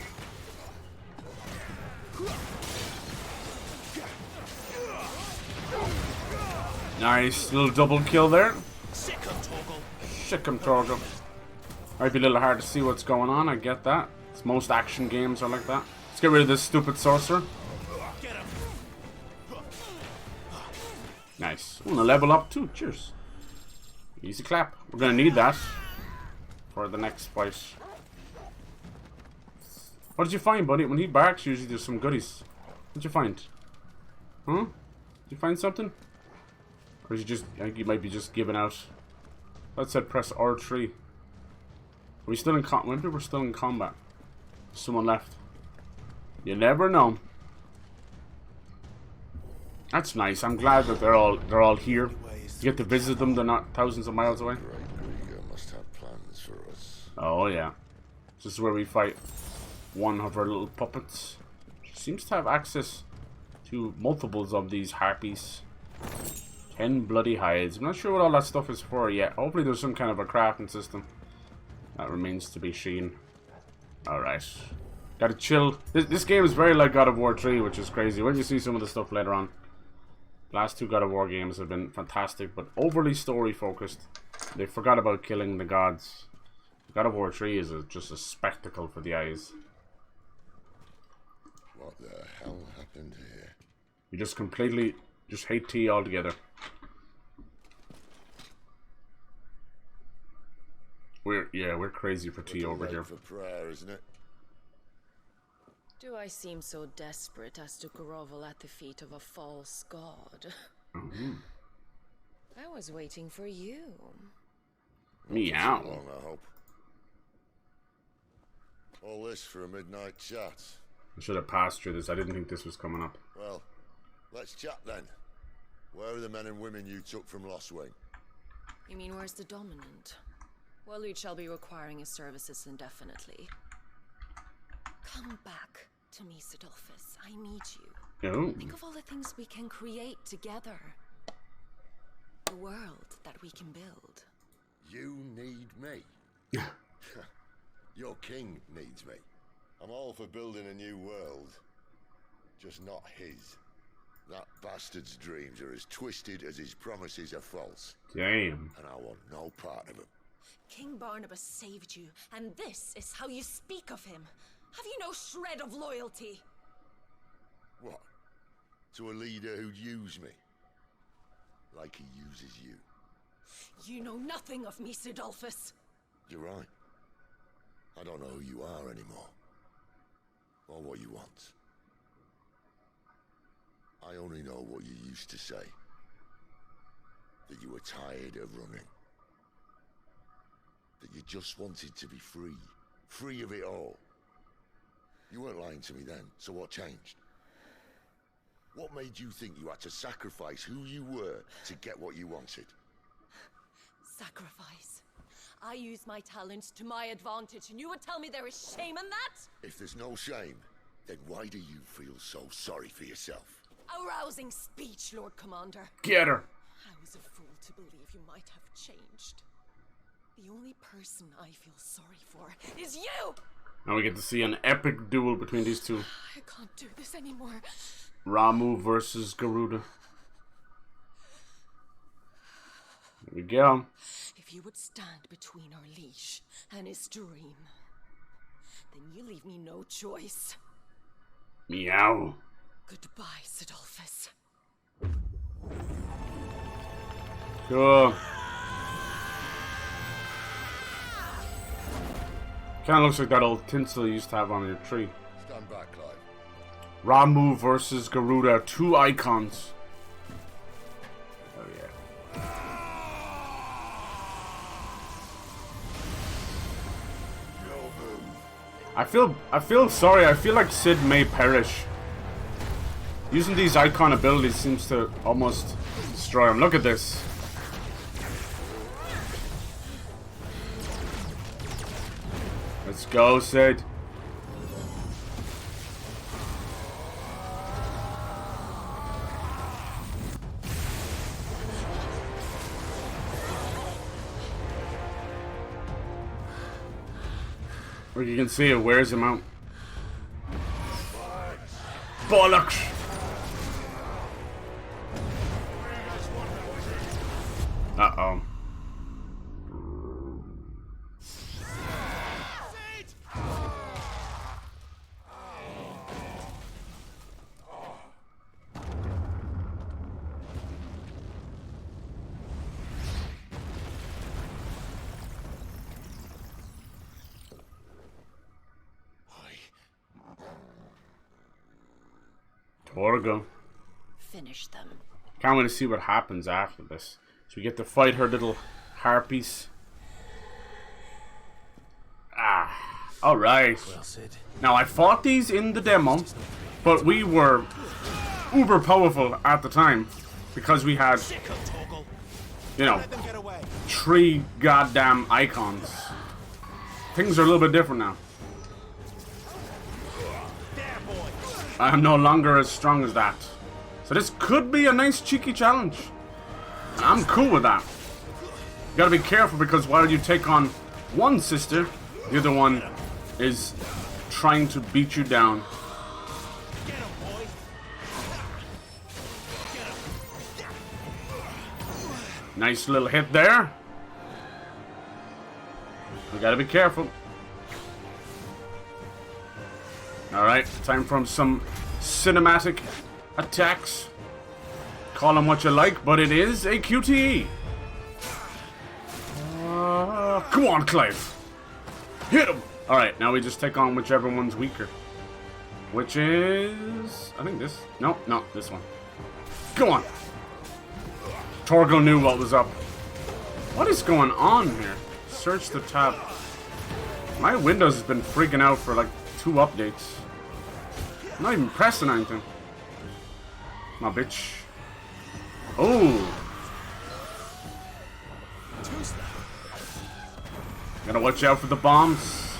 Nice, little double kill there. Shechem Torgal. Might be a little hard to see what's going on, I get that. It's most action games are like that. Let's get rid of this stupid sorcerer. Nice. I'm gonna level up too. Cheers. Easy clap. We're gonna need that for the next fight. What did you find, buddy? When he barks, usually there's some goodies. What did you find? Huh? Did you find something? Or is you just? I think you might be just giving out. That said, press R3. Are we still in combat? Maybe we're still in combat. Someone left. You never know. That's nice. I'm glad that they're all here. You get to visit them. They're not thousands of miles away. Must have plans for us. Oh yeah. This is where we fight one of our little puppets. She seems to have access to multiples of these harpies. 10 bloody hides. I'm not sure what all that stuff is for yet. Hopefully there's some kind of a crafting system. That remains to be seen. Alright. Gotta chill. This game is very like God of War 3, which is crazy. When you see some of the stuff later on. Last two God of War games have been fantastic, but overly story focused. They forgot about killing the gods. God of War 3 is just a spectacle for the eyes. What the hell happened here? You just completely hate tea altogether. We're crazy for tea over here. For prayer, isn't it? Do I seem so desperate as to grovel at the feet of a false god? I was waiting for you. Meow. Long, I hope. All this for a midnight chat. I should have passed through this. I didn't think this was coming up. Well, let's chat then. Where are the men and women you took from Lost Wing? You mean where's the dominant? Well, we shall be requiring his services indefinitely. Come back to me, Sidolphus. I need you. Oh. Think of all the things we can create together. The world that we can build. You need me. Your king needs me. I'm all for building a new world. Just not his. That bastard's dreams are as twisted as his promises are false. Damn. And I want no part of him. King Barnabas saved you, and this is how you speak of him. Have you no shred of loyalty? What? To a leader who'd use me? Like he uses you. You know nothing of me, Sidolphus. You're right. I don't know who you are anymore. Or what you want. I only know what you used to say. That you were tired of running. That you just wanted to be free. Free of it all. You weren't lying to me then, so what changed? What made you think you had to sacrifice who you were to get what you wanted? Sacrifice. I use my talents to my advantage, and you would tell me there is shame in that? If there's no shame, then why do you feel so sorry for yourself? A rousing speech, Lord Commander. Get her. I was a fool to believe you might have changed. The only person I feel sorry for is you! Now we get to see an epic duel between these two. I can't do this anymore. Ramu versus GERUDA. Here we go. If you would stand between our leash and his dream, then you leave me no choice. Meow. Goodbye, Sidolphus. Cool. Kinda looks like that old tinsel you used to have on your tree. Stand back, Clive. Ramu versus GERUDA, 2 Eikons. Oh yeah. I feel sorry. I feel like Sid may perish. Using these icon abilities seems to almost destroy him. Look at this. Let's go, Sid. Where you can see it wears him out. Bollocks! Uh-oh. Torgo. Finish them. Can't wait to see what happens after this. So we get to fight her little harpies. Ah, alright. Well, Sid. Now I fought these in the demo, but we were uber powerful at the time because we had, you know, 3 goddamn icons. Things are a little bit different now. I am no longer as strong as that. So this could be a nice cheeky challenge. And I'm cool with that. You gotta be careful because while you take on one sister, the other one is trying to beat you down. Nice little hit there. We gotta be careful. Alright, time for some cinematic attacks. Call them what you like, but it is a QTE. Come on, Clive. Hit him. Alright, now we just take on whichever one's weaker. Which is... I think this. No, this one. Go on. Torgo knew what was up. What is going on here? Search the tab. My Windows has been freaking out for like 2 updates. I'm not even pressing anything. My bitch. Oh. Gotta watch out for the bombs.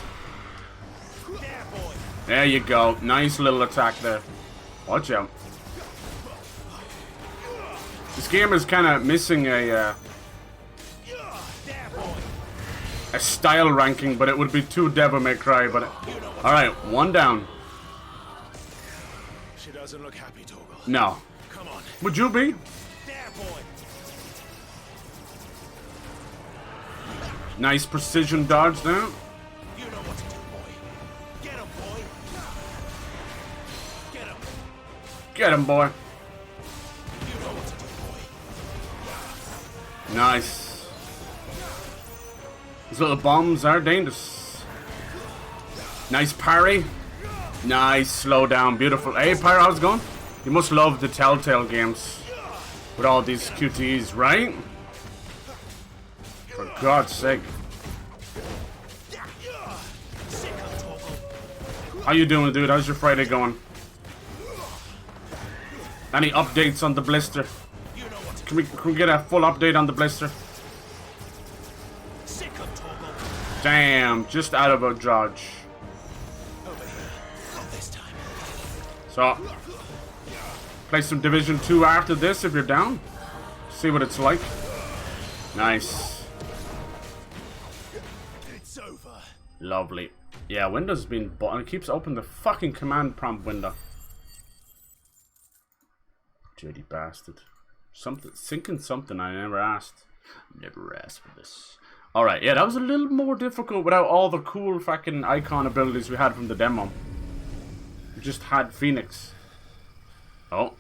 There you go. Nice little attack there. Watch out. This game is kind of missing a style ranking, but it would be too Devil May Cry. But all right, 1 down. She doesn't look happy, Torgo. No. Come on. Would you be? There, boy. Nice precision dodge there. You know what to do, boy. Get him, boy. Get him. Get him, boy. You know what to do, boy. Nice. These little bombs are dangerous. Nice parry. Nice slow down. Beautiful. Hey, Pyro, how's it going? You must love the Telltale games with all these QTEs, right? For God's sake. How you doing, dude? How's your Friday going? Any updates on the blister? Can we get a full update on the blister? Damn, just out of a dodge. So, play some Division 2 after this if you're down. See what it's like. Nice. It's over. Lovely. Yeah, Window's been button. It keeps opening the fucking command prompt window. Dirty bastard. Sinking something I never asked. Never asked for this. Alright, yeah, that was a little more difficult without all the cool fucking icon abilities we had from the demo. We just had Phoenix. Oh.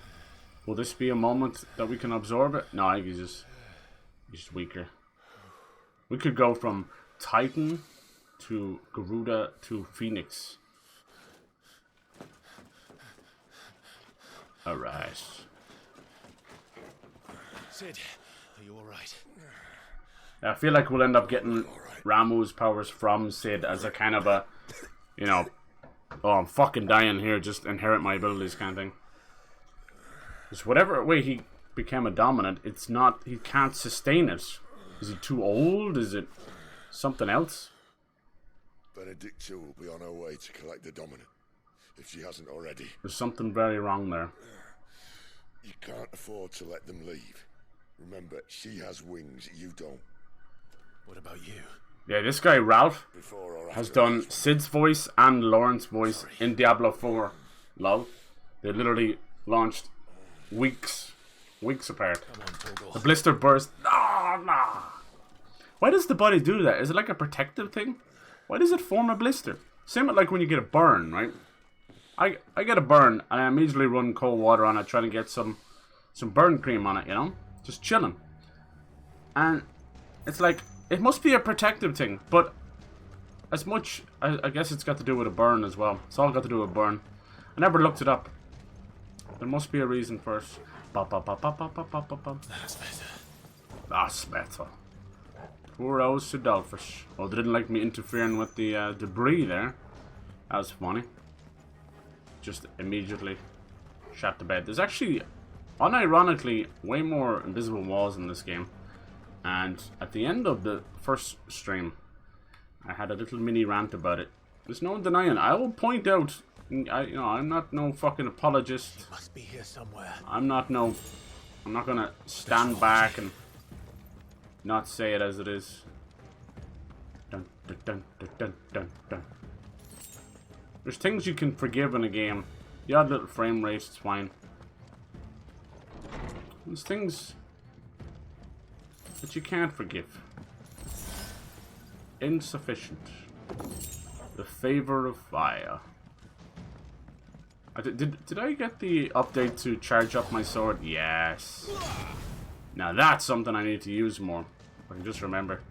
Will this be a moment that we can absorb it? No, I think he's just weaker. We could go from Titan to GERUDA to Phoenix. Alright. Sid, are you alright? I feel like we'll end up getting Ramu's powers from Sid as a kind of a, you know, oh, I'm fucking dying here, just inherit my abilities kind of thing. Because whatever way he became a dominant, it's not, he can't sustain it. Is he too old? Is it something else? Benedicta will be on her way to collect the dominant, if she hasn't already. There's something very wrong there. You can't afford to let them leave. Remember, she has wings, you don't. What about you? Yeah, this guy, Ralph, Before or has after done Sid's voice and Lauren's voice in Diablo 4. Lol. They literally launched weeks apart. Come on, Toggle. The blister burst. Nah. Why does the body do that? Is it like a protective thing? Why does it form a blister? Same like when you get a burn, right? I get a burn and I immediately run cold water on it, trying to get some burn cream on it, you know? Just chilling. And it's like, it must be a protective thing, but as much, I guess it's got to do with a burn as well. It's all got to do with a burn. I never looked it up. There must be a reason for it. That's better. That's better. Poor old Sidolphus. Oh, they didn't like me interfering with the debris there. That was funny. Just immediately shot to bed. There's actually, unironically, way more invisible walls in this game. And at the end of the first stream, I had a little mini rant about it. There's no denying. I will point out, I'm not no fucking apologist. He must be here somewhere. I'm not gonna stand back and not say it as it is. Dun, dun, dun, dun, dun, dun, dun. There's things you can forgive in a game. The odd little frame rate, it's fine. There's things that you can't forgive. Insufficient. The favor of fire. Did I get the update to charge up my sword? Yes. Now that's something I need to use more. If I can just remember.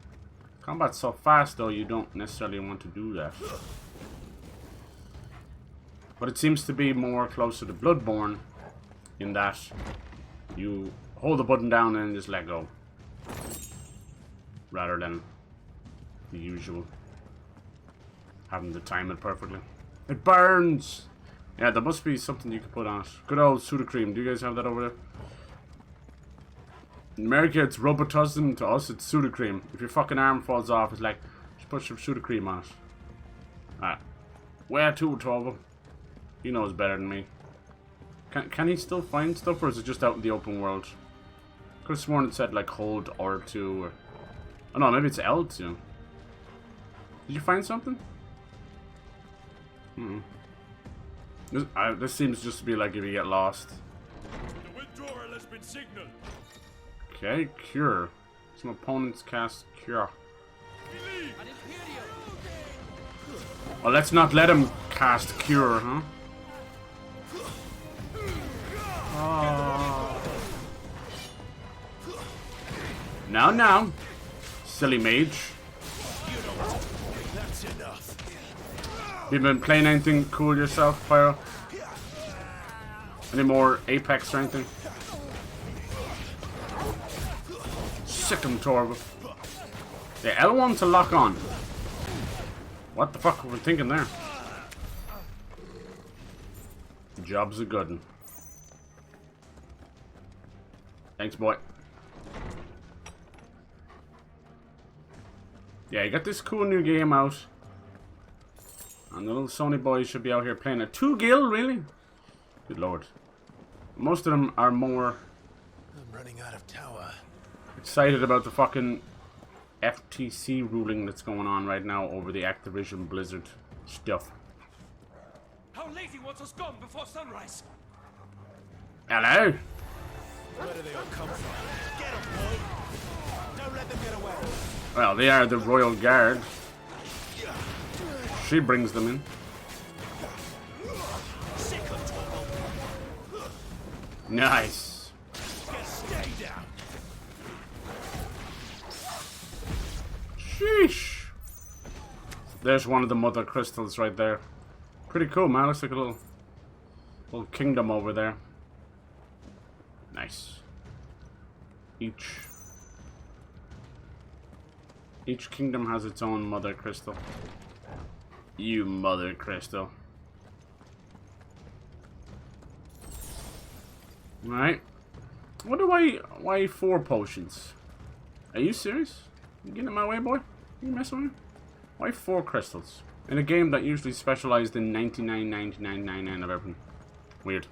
Combat's so fast though, you don't necessarily want to do that. But it seems to be more closer to Bloodborne in that you hold the button down and just let go. Rather than the usual having to time it perfectly. It burns! Yeah, there must be something you can put on it. Good old Sudocrem. Do you guys have that over there? In America, it's Robitussin. To us, it's Sudocrem. If your fucking arm falls off, it's like, just put some Sudocrem on it. Alright. Where to, Torval? He knows better than me. Can he still find stuff, or is it just out in the open world? Could have sworn it said, like, hold R2 or... Oh no, maybe it's L2. Did you find something? This seems just to be like if you get lost. The withdrawal has been signaled. Okay, cure. Some opponents cast cure. Well, let's not let him cast cure, huh? Oh. Now, silly mage. You been playing anything cool yourself, Pyro? Any more Apex or anything? Sick 'em, Torval. Yeah, L1 to lock on. What the fuck were we thinking there? Job's a good one. Thanks, boy. Yeah, you got this cool new game out. And the little Sony boys should be out here playing it. 2 gil, really? Good lord. Most of them are more I'm running out of tower. excited about the fucking FTC ruling that's going on right now over the Activision Blizzard stuff. How lazy wants us gone before sunrise? Hello? Where do they all come from? Get 'em, boy! Don't let them get away. Well, they are the Royal Guard. She brings them in. Nice. Stay down. Sheesh. There's one of the mother crystals right there. Pretty cool, man. Looks like a little kingdom over there. Nice. Each kingdom has its own mother crystal. You mother crystal. Alright. Why 4 potions? Are you serious? You getting in my way, boy? You messing with me? Why 4 crystals? In a game that usually specialized in 99.9999 of everything. Weird.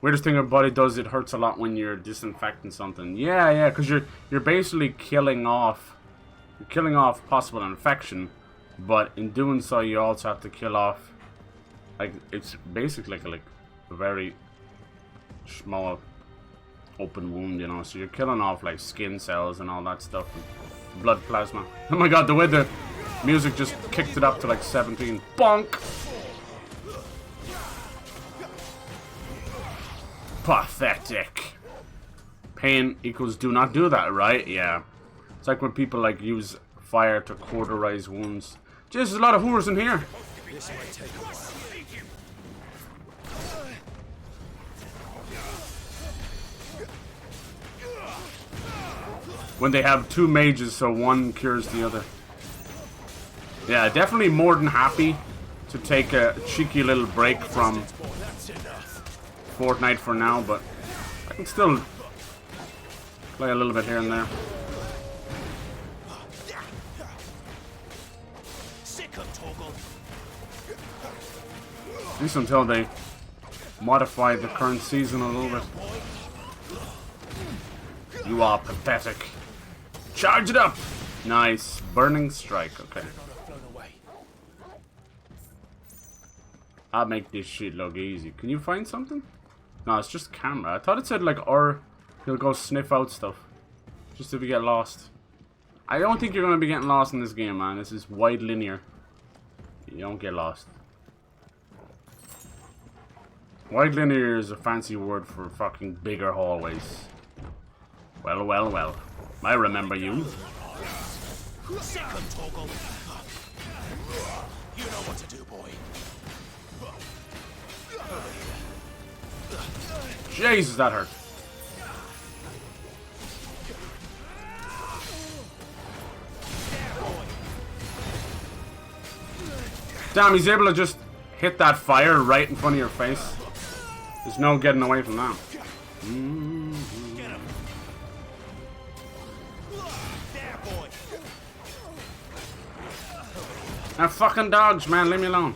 Weirdest thing a body does, it hurts a lot when you're disinfecting something. Yeah, because you're basically killing off possible infection, but in doing so you also have to kill off, like, it's basically like a very small open wound, you know, so you're killing off like skin cells and all that stuff, and blood plasma. Oh my god, the way the music just kicked it up to like 17. Bonk! Pathetic. Pain equals do not do that, right? Yeah. It's like when people like use fire to cauterize wounds. Jeez, there's a lot of whores in here. This might take a while. When they have 2 mages, so one cures the other. Yeah, definitely more than happy to take a cheeky little break from Fortnite for now, but I can still play a little bit here and there. At least until they modify the current season a little bit. You are pathetic. Charge it up! Nice. Burning strike, okay. I'll make this shit look easy. Can you find something? No, it's just camera. I thought it said like, or you'll go sniff out stuff. Just if you get lost. I don't think you're going to be getting lost in this game, man. This is wide linear. You don't get lost. Wide linear is a fancy word for fucking bigger hallways. Well, well, well. I remember you. You know what to do, boy. Jesus, that hurt. Damn, he's able to just hit that fire right in front of your face. There's no getting away from that. Now fucking dogs, man, leave me alone.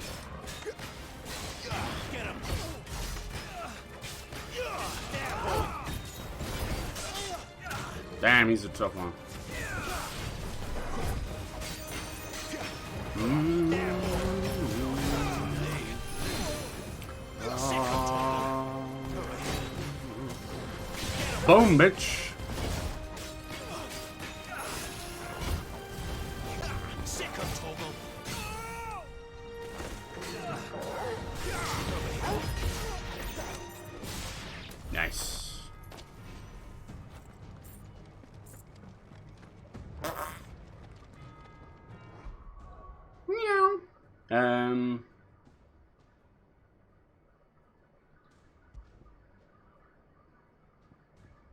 Damn, he's a tough one. Boom, bitch. Nice. Meow.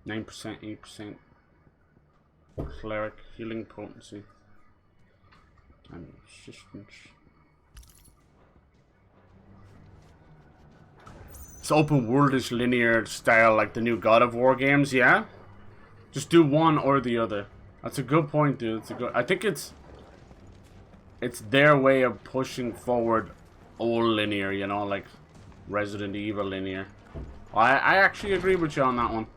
9%, 8%. Cleric, healing potency. And resistance. It's open worldish linear style like the new God of War games, yeah? Just do one or the other. That's a good point, dude. It's a good. I think it's their way of pushing forward old linear, you know, like Resident Evil linear. I actually agree with you on that one.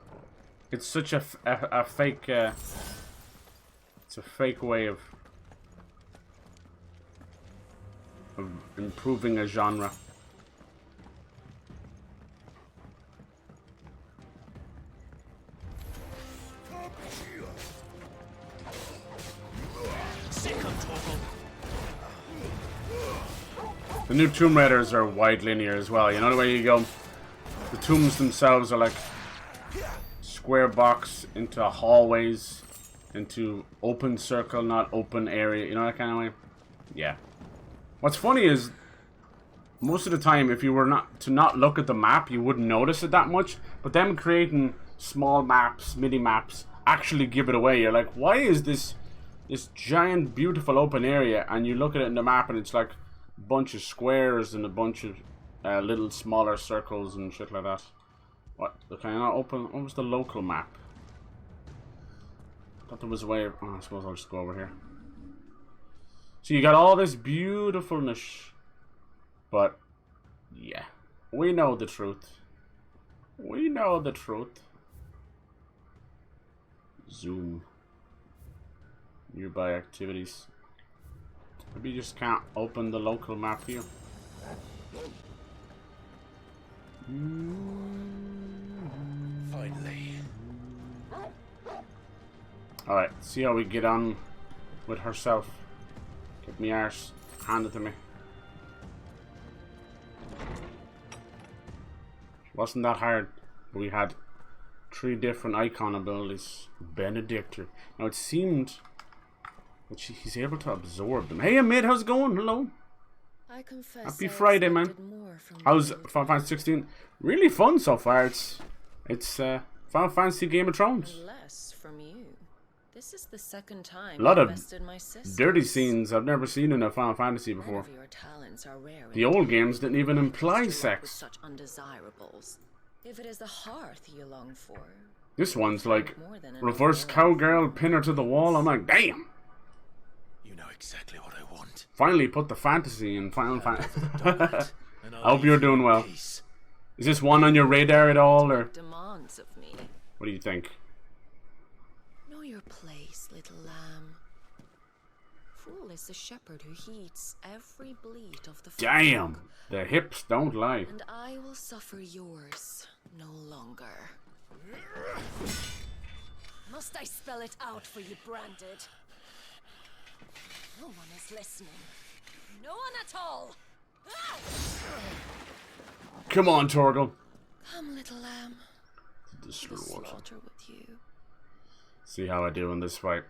It's such a fake. It's a fake way of improving a genre. The new Tomb Raiders are wide linear as well. You know the way you go. The tombs themselves are like square box into hallways, into open circle, not open area. You know that kind of way? Yeah. What's funny is most of the time, if you were not look at the map, you wouldn't notice it that much. But them creating small maps, mini maps, actually give it away. You're like, why is this giant, beautiful open area? And you look at it in the map, and it's like a bunch of squares and a bunch of little smaller circles and shit like that. What? Okay, now open. What was the local map? I thought there was a way. Oh, I suppose I'll just go over here. So you got all this beautifulness, but yeah, we know the truth. We know the truth. Zoom. Nearby activities. Maybe you just can't open the local map here. Finally. Alright, see how we get on with herself. Get me arse. Hand it to me. Wasn't that hard. We had 3 different icon abilities. Benedictor. Now it seemed that he's able to absorb them. Hey, Amid, how's it going? Hello. I confess Happy Friday, man. How's Final Fantasy 16? Really fun so far. It's Final Fantasy Game of Thrones. Less from you. This is the second time a lot of my dirty scenes I've never seen in a Final Fantasy before. Your talents are rare the old games didn't even imply sex. Such undesirables. If it is the hearth you long for. This one's like reverse cowgirl, pin her to the wall. I'm like, damn. You know exactly what I want. Finally put the fantasy in Final Fantasy. I hope you're doing well. Is this one on your radar at all, or demands of me? What do you think? Know your place, little lamb. Fool is the shepherd who heeds every bleat of the flock. Damn, the hips don't lie. And I will suffer yours no longer. Must I spell it out for you, Branded? No one is listening. No one at all. Come on, Torgal. Come, little lamb. The slaughter with you. See how I do in this fight.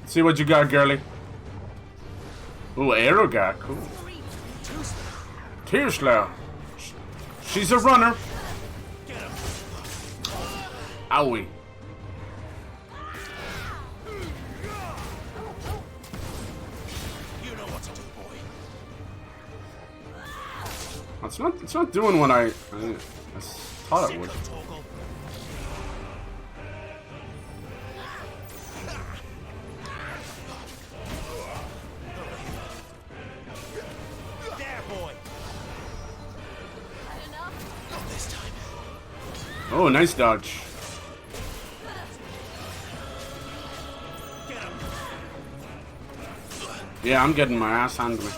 See what you got, girly. Ooh, Aerogat, cool. Tearslow. She's a runner. Owie. You know what to do, boy. It's not doing what I thought it would. Oh, nice dodge. Yeah, I'm getting my ass handed to me.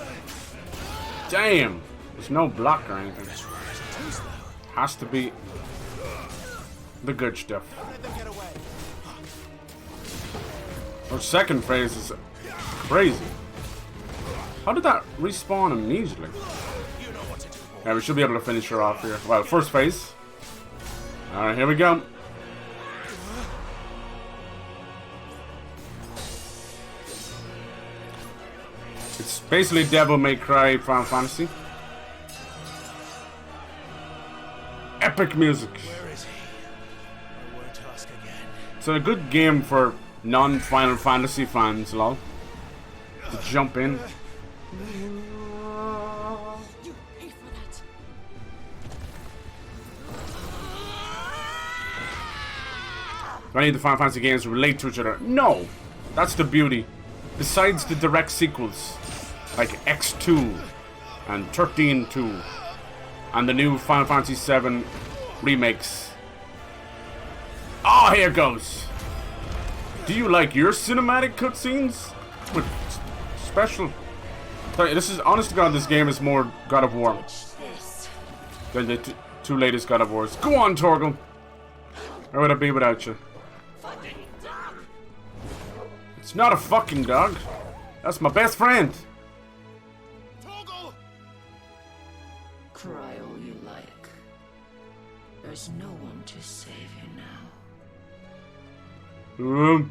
Damn! There's no block or anything. Has to be the good stuff. Our second phase is crazy. How did that respawn immediately? Yeah, we should be able to finish her off here. Well, first phase. Alright, here we go. It's basically Devil May Cry Final Fantasy. epic music. Where is he? I won't ask again. It's a good game for non-Final Fantasy fans, lol. To jump in. You pay for that. Do any of the Final Fantasy games relate to each other? No! That's the beauty. Besides the direct sequels, like X2 and 13-2, and the new Final Fantasy VII remakes. Oh, here goes! Do you like your cinematic cutscenes? With special... This is, honest to God, this game is more God of War than the two latest God of Wars. Go on, Torgal! Where would I be without you? It's not a fucking dog. That's my best friend. Cry all you like. There's no one to save you now.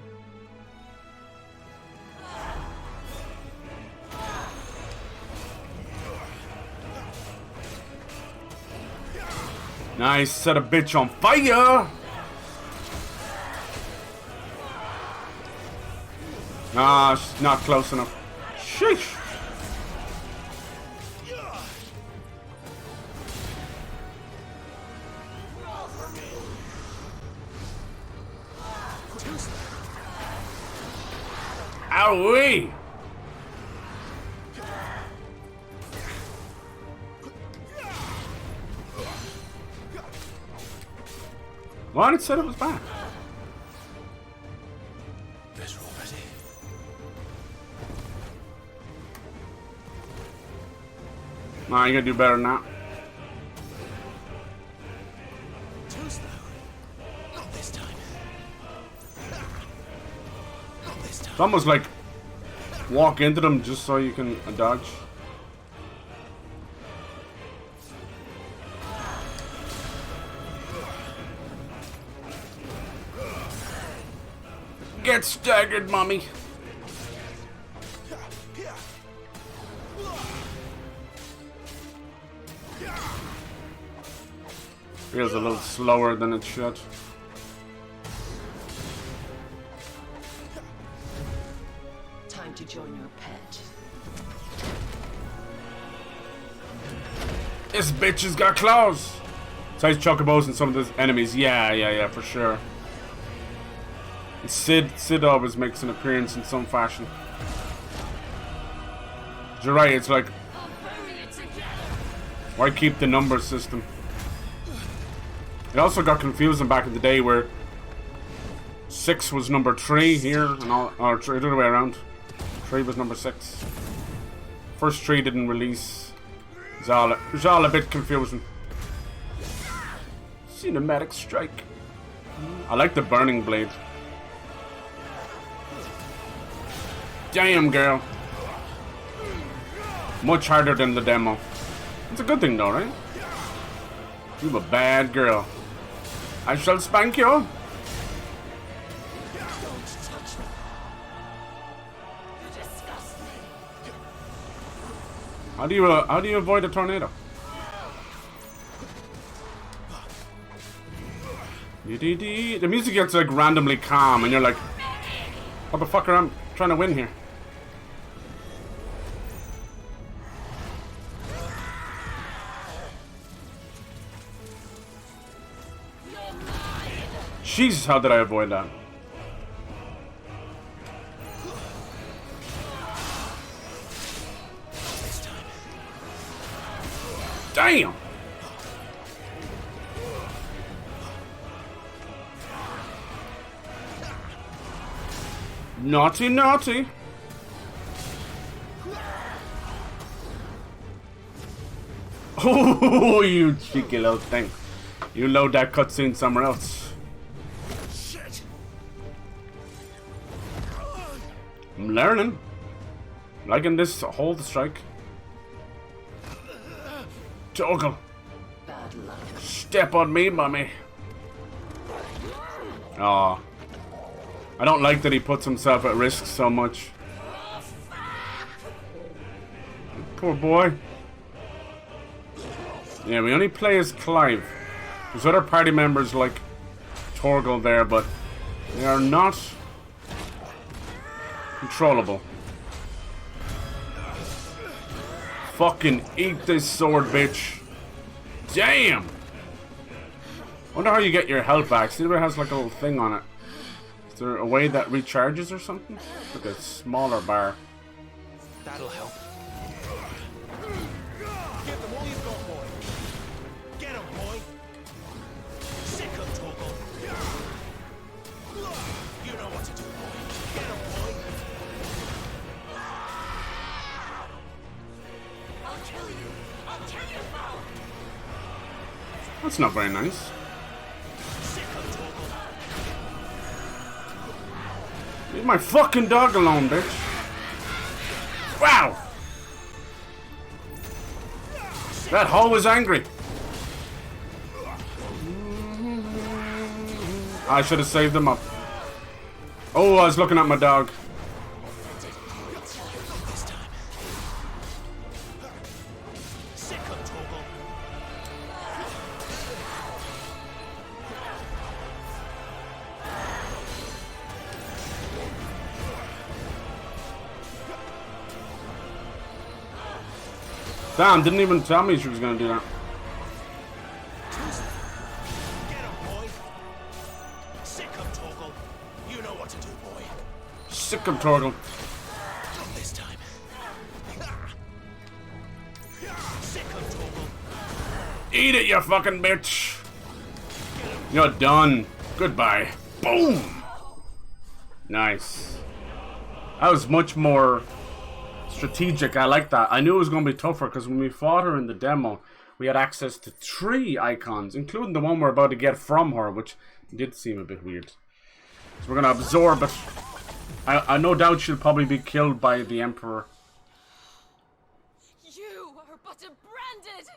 Nice, set a bitch on fire! Ah, she's not close enough. Sheesh! Owie! What? It said it was back. Better already. Nah, you gotta do better than that. Too slow. Not this time. Not this time. It's almost like walk into them just so you can dodge. Get staggered, mommy. Feels a little slower than it should. Time to join your pet. This bitch has got claws. Besides chocobos and some of the enemies. Yeah, for sure. And Sid always makes an appearance in some fashion. You're right, it's like, why keep the number system? It also got confusing back in the day where 6 was number 3 here, and all, or the other way around. 3 was number 6. First 3 didn't release. It was all a bit confusing. Cinematic strike. I like the burning blade. Damn, girl. Much harder than the demo. It's a good thing though, right? You're a bad girl. I shall spank you. Don't touch me. You disgust me. How do you avoid a tornado? The music gets like randomly calm and you're like, what the fuck, I'm trying to win here. Jesus, how did I avoid that? Damn! Naughty, naughty! Oh, you cheeky little thing. You load that cutscene somewhere else. I'm learning. Liking this hold strike. Toggle. Bad luck. Step on me, mommy. Aw. I don't like that he puts himself at risk so much. Poor boy. Yeah, we only play as Clive. There's other party members like Torgal there, but they are not controllable. Fucking eat this sword, bitch. Damn! Wonder how you get your health back. See if it has like a little thing on it. Is there a way that recharges or something? Like a smaller bar. That'll help. Give them all you've got, boy. Get him, boy. Sick of Torgal. You know what to do, boy. Get him, boy. I'll kill you. I'll kill you now. That's not very nice. Sick of Torgal. Leave my fucking dog alone, bitch. Wow! That hoe was angry. I should have saved him up. Oh, I was looking at my dog. This time. Sick of Torgal. Damn, didn't even tell me she was gonna do that. Get him, boy. Sick of Torgal. You know what to do, boy. Sick of Torgal. Not this time. Sick of Torgal. Eat it, you fucking bitch. You're done. Goodbye. Boom. Nice. That was much more strategic. I like that. I knew it was going to be tougher because when we fought her in the demo, we had access to 3 icons, including the one we're about to get from her, which did seem a bit weird. So we're going to absorb it. I no doubt she'll probably be killed by the Emperor. You are but a branded.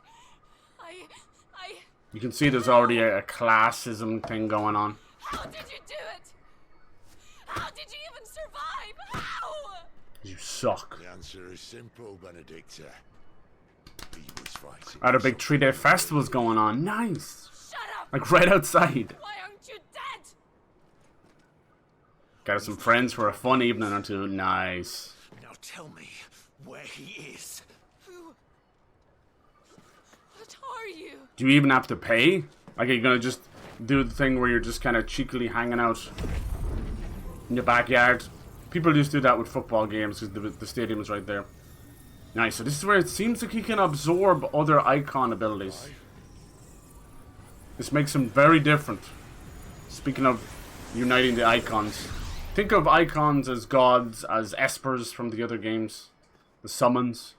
You can see there's already a classism thing going on. How did you do it? How did you even survive? How? You suck. The answer is simple, Benedicta. He was fighting. I had a big 3-day festival's going on. Nice. Shut up. Like right outside. Why aren't you dead? Got some friends for a fun evening or two. Nice. Now tell me where he is. Who? What are you? Do you even have to pay? Like, are you gonna just do the thing where you're just kind of cheekily hanging out in your backyard? People used to do that with football games because the stadium is right there. Nice. So this is where it seems like he can absorb other icon abilities. This makes him very different. Speaking of uniting the icons. Think of icons as gods, as espers from the other games. The summons.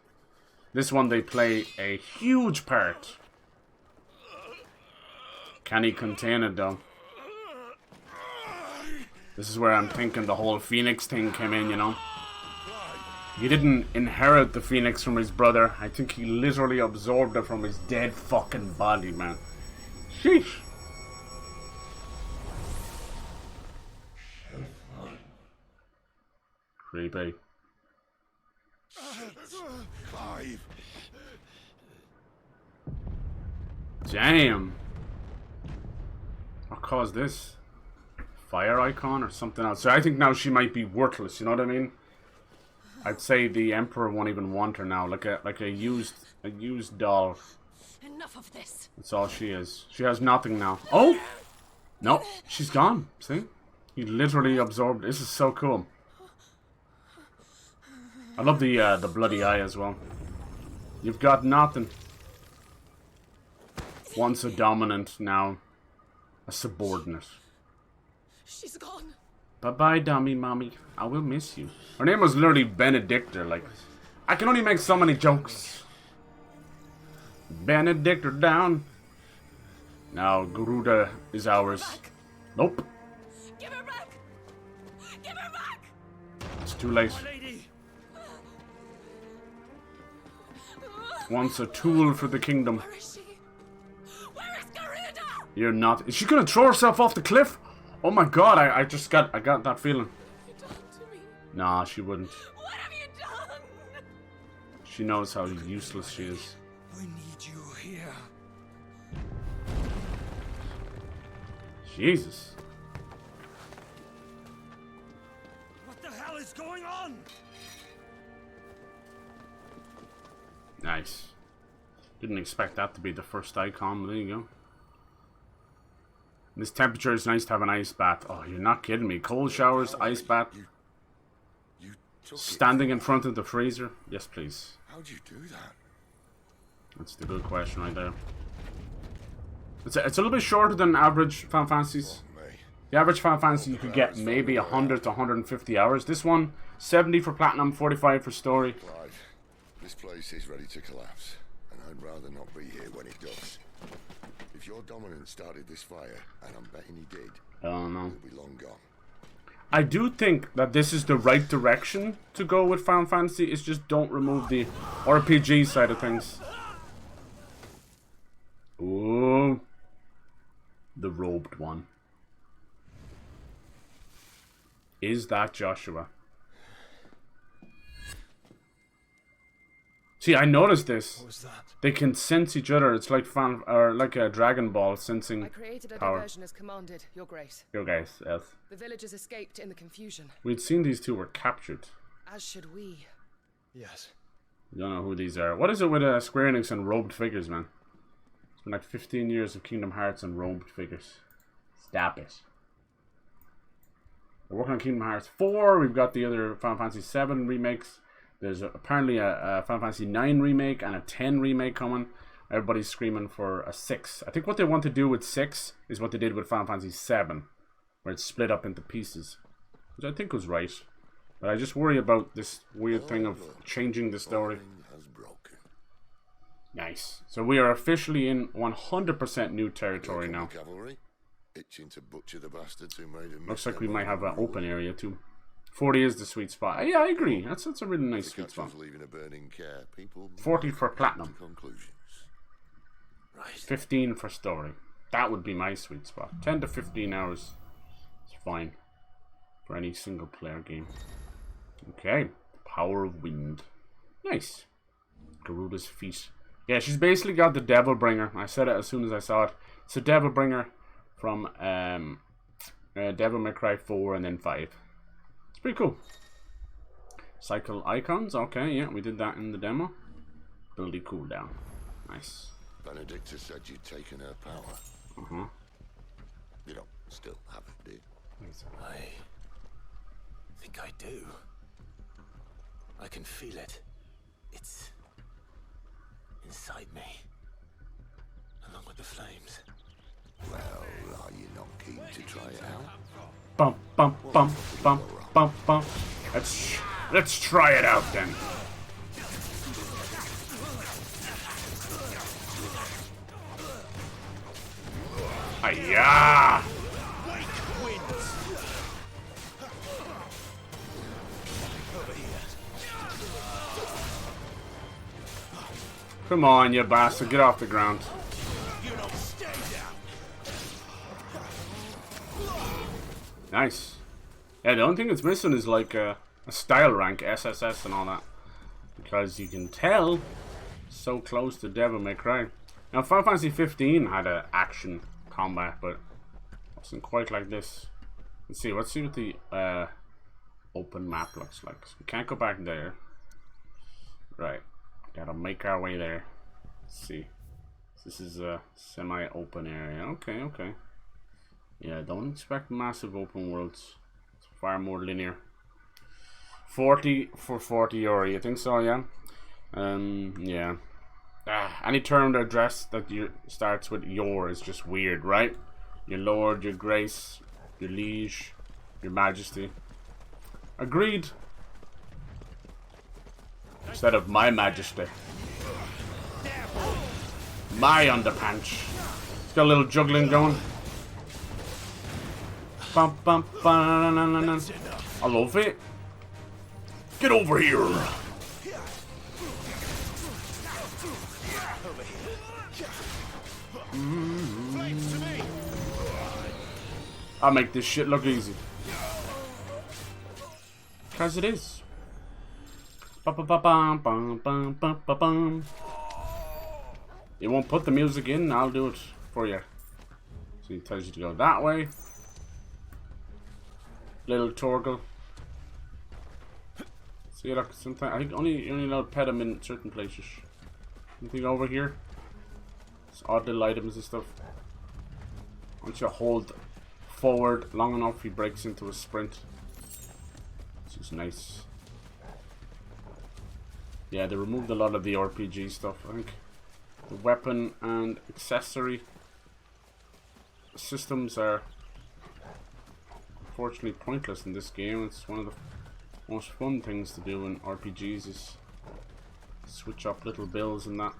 This one they play a huge part. Can he contain it though? This is where I'm thinking the whole Phoenix thing came in, you know? He didn't inherit the Phoenix from his brother. I think he literally absorbed it from his dead fucking body, man. Sheesh. Creepy. 5. Damn. What caused this? Fire icon or something else? So I think now she might be worthless, you know what I mean? I'd say the Emperor won't even want her now, like a used doll. Enough of this. That's all she is. She has nothing now. Oh! No, she's gone. See? He literally absorbed. This is so cool. I love the bloody eye as well. You've got nothing. Once a dominant, now a subordinate. She's gone. Bye-bye, dummy mommy. I will miss you. Her name was literally Benedicta. Like, I can only make so many jokes. Benedicta down. Now, GERUDA is ours. Nope. Give her back. Give her back. It's too late. Once a tool for the kingdom. Where is she? Where is GERUDA? You're not. Is she gonna throw herself off the cliff? Oh my god, I got that feeling. Nah, she wouldn't. What have you done? She knows how useless she is. We need you here. Jesus. What the hell is going on? Nice. Didn't expect that to be the first icon, but there you go. This temperature is nice to have an ice bath. Oh, you're not kidding me. Cold showers, ice bath. Standing in front of the freezer. Yes, please. How'd you do that? That's the good question right there. It's a little bit shorter than average Final Fantasies. The average Final Fantasy you could get maybe 100 to 150 hours. This one, 70 for Platinum, 45 for Story. Clive, this place is ready to collapse, and I'd rather not be here when it does. If your dominant started this fire, and I'm betting he did, oh no, he'll be long gone. I do think that this is the right direction to go with Final Fantasy. It's just don't remove the RPG side of things. Ooh. The robed one. Is that Joshua? See, I noticed this. What was that? They can sense each other. It's like like a Dragon Ball sensing I created a power. diversion as commanded, Your Grace. Your guys, yes. The villagers escaped in the confusion. We'd seen these two were captured. As should we. Yes. We don't know who these are. What is it with Square Enix and robed figures, man? It's been like 15 years of Kingdom Hearts and robed figures. Stop it. We're working on Kingdom Hearts 4. We've got the other Final Fantasy 7 remakes. There's apparently a Final Fantasy 9 remake and a 10 remake coming. Everybody's screaming for a 6. I think what they want to do with 6 is what they did with Final Fantasy 7, where it's split up into pieces, which I think was right. But I just worry about this weird thing of changing the story. Nice. So we are officially in 100% new territory now. Cavalry, itching to butcher the bastards who made him. Looks like we might have an open area too. 40 is the sweet spot. Yeah, I agree. That's a really nice sweet spot. 40 for Platinum. 15 for Story. That would be my sweet spot. 10 to 15 hours is fine for any single player game. Okay. Power of Wind. Nice. Geruda's feet. Yeah, she's basically got the Devil Bringer. I said it as soon as I saw it. It's a Devil Bringer from Devil May Cry 4 and then 5. It's pretty cool. Cycle icons. Okay, yeah, we did that in the demo. Ability cooldown. Nice. Benedicta said you'd taken her power. You don't still have it, do you? I think I do. I can feel it. It's inside me, along with the flames. Well, are you not keen to try it out? Bump, bump, bump, bump, bump, bump. Let's try it out then. Hiya! Come on, you bastard, get off the ground. Nice. Yeah, the only thing it's missing is like a style rank, SSS and all that. Because you can tell, so close to Devil May Cry. Now, Final Fantasy 15 had an action combat, but it wasn't quite like this. Let's see what the open map looks like. So we can't go back there. Right. Gotta make our way there. Let's see. This is a semi-open area. Okay, okay. Yeah, don't expect massive open worlds. It's far more linear. 40 for 40 euro, you think so, yeah? Yeah. Any term to address that starts with your is just weird, right? Your lord, your grace, your liege, your majesty. Agreed. Instead of my majesty. My underpants. It's got a little juggling going. Bum, bum, ba-na-na-na-na. I love it. Get over here. I'll make this shit look easy. Because it is. Ba-ba-ba-bum-bum-bum-bum-bum. You won't put the music in, I'll do it for you. So he tells you to go that way. Little Torgal. See, look, sometimes I think you're only allowed to pet him in certain places. Anything over here? It's odd little items and stuff. Once you hold forward long enough, he breaks into a sprint. This is nice. Yeah, they removed a lot of the RPG stuff, I think. The weapon and accessory systems are unfortunately pointless in this game. It's one of the most fun things to do in RPGs is switch up little bills and that.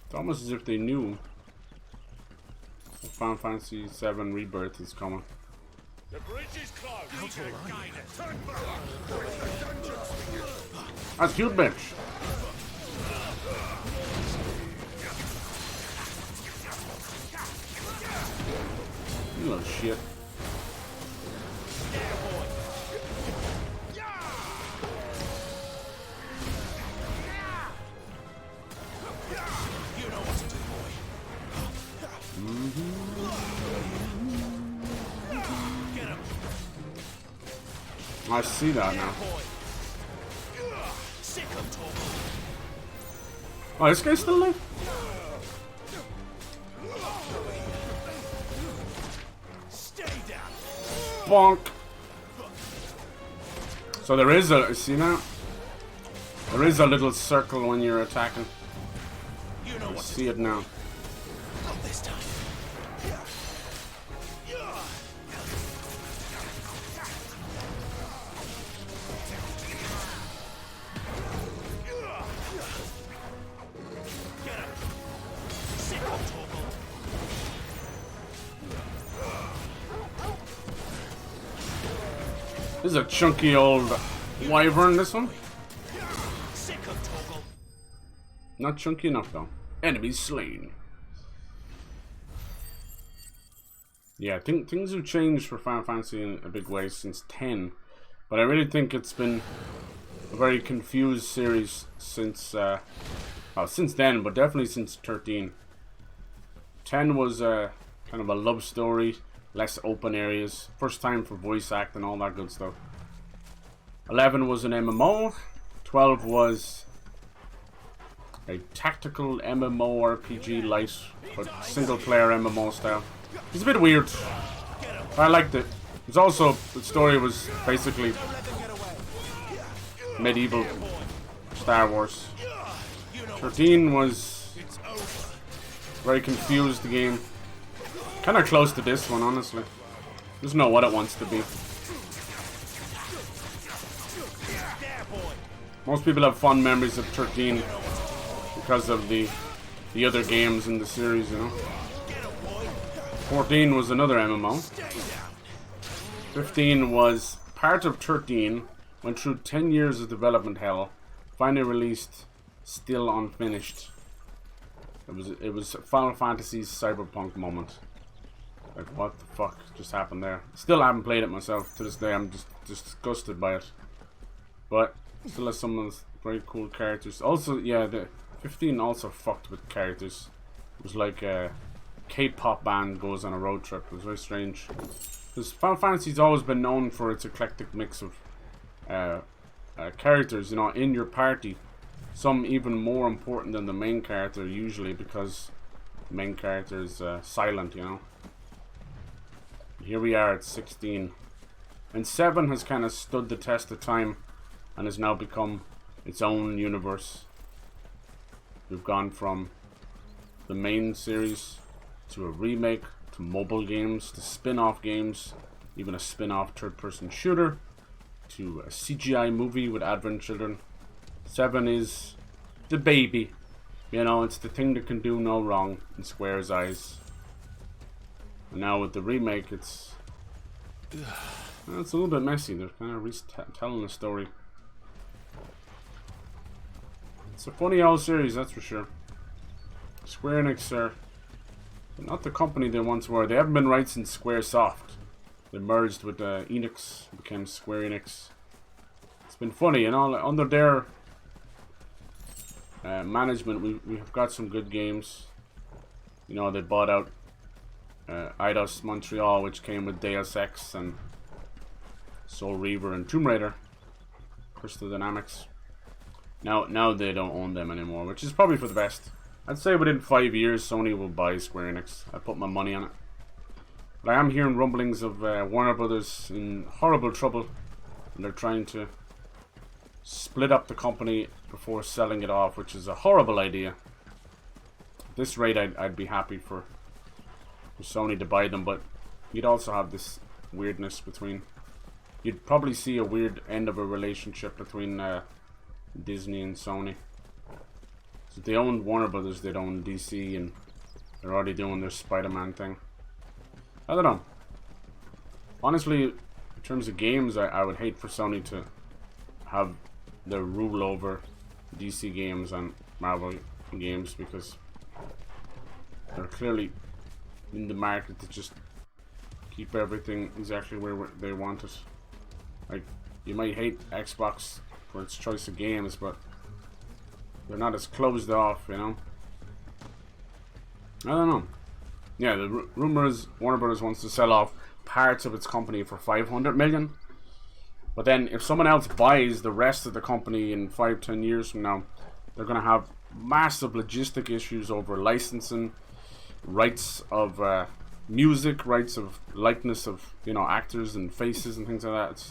It's almost as if they knew that Final Fantasy VII Rebirth is coming. The bridge is closed. That's cute, bitch. You little shit. I see that now. Oh, this guy's still alive? Bonk. So there is a, see now? There is a little circle when you're attacking. You see it now. Not this time. This is a chunky old wyvern, this one. Not chunky enough though. Enemies slain. Yeah, I think things have changed for Final Fantasy in a big way since 10. But I really think it's been a very confused series since, well, since then, but definitely since 13. 10 was kind of a love story. Less open areas. First time for voice act and all that good stuff. 11 was an MMO. 12 was a tactical MMORPG light, but single player MMO style. It's a bit weird. I liked it. It's also, the story was basically medieval Star Wars. 13 was very confused game. Kind of close to this one, honestly. Doesn't know what it wants to be. Most people have fond memories of 13 because of the other games in the series, you know. 14 was another MMO. 15 was part of 13, went through 10 years of development hell, finally released, still unfinished. It was Final Fantasy's cyberpunk moment. Like, what the fuck just happened there? Still haven't played it myself to this day. I'm just disgusted by it. But still has some of those very cool characters. Also, yeah, the 15 also fucked with characters. It was like a K-pop band goes on a road trip. It was very strange. Because Final Fantasy's always been known for its eclectic mix of characters, you know, in your party. Some even more important than the main character usually, because the main character is silent, you know. Here we are at 16. And 7 has kind of stood the test of time and has now become its own universe. We've gone from the main series to a remake, to mobile games, to spin-off games, even a spin-off third-person shooter, to a CGI movie with Advent Children. 7 is the baby. You know, it's the thing that can do no wrong in Square's eyes. And now with the remake, it's a little bit messy. They're kind of retelling the story. It's a funny old series, that's for sure. Square Enix are not the company they once were. They haven't been right since Squaresoft. They merged with Enix, became Square Enix. It's been funny, you know, under their management, we have got some good games. You know, they bought out Eidos Montreal, which came with Deus Ex and Soul Reaver and Tomb Raider. Crystal Dynamics. Now they don't own them anymore, which is probably for the best. I'd say within 5 years, Sony will buy Square Enix. I put my money on it. But I am hearing rumblings of Warner Brothers in horrible trouble. And they're trying to split up the company before selling it off, which is a horrible idea. At this rate, I'd be happy for Sony to buy them, but you'd also have this weirdness between... You'd probably see a weird end of a relationship between Disney and Sony. So if they owned Warner Brothers, they'd own DC, and they're already doing their Spider-Man thing. I don't know. Honestly, in terms of games, I would hate for Sony to have the rule over DC games and Marvel games, because they're clearly in the market to just keep everything exactly where they want it. Like, you might hate Xbox for its choice of games, but they're not as closed off, you know? I don't know. Yeah, the rumor is Warner Brothers wants to sell off parts of its company for $500 million. But then if someone else buys the rest of the company in 5-10 years from now, they're going to have massive logistic issues over licensing, rights of music, rights of likeness of, you know, actors and faces and things like that.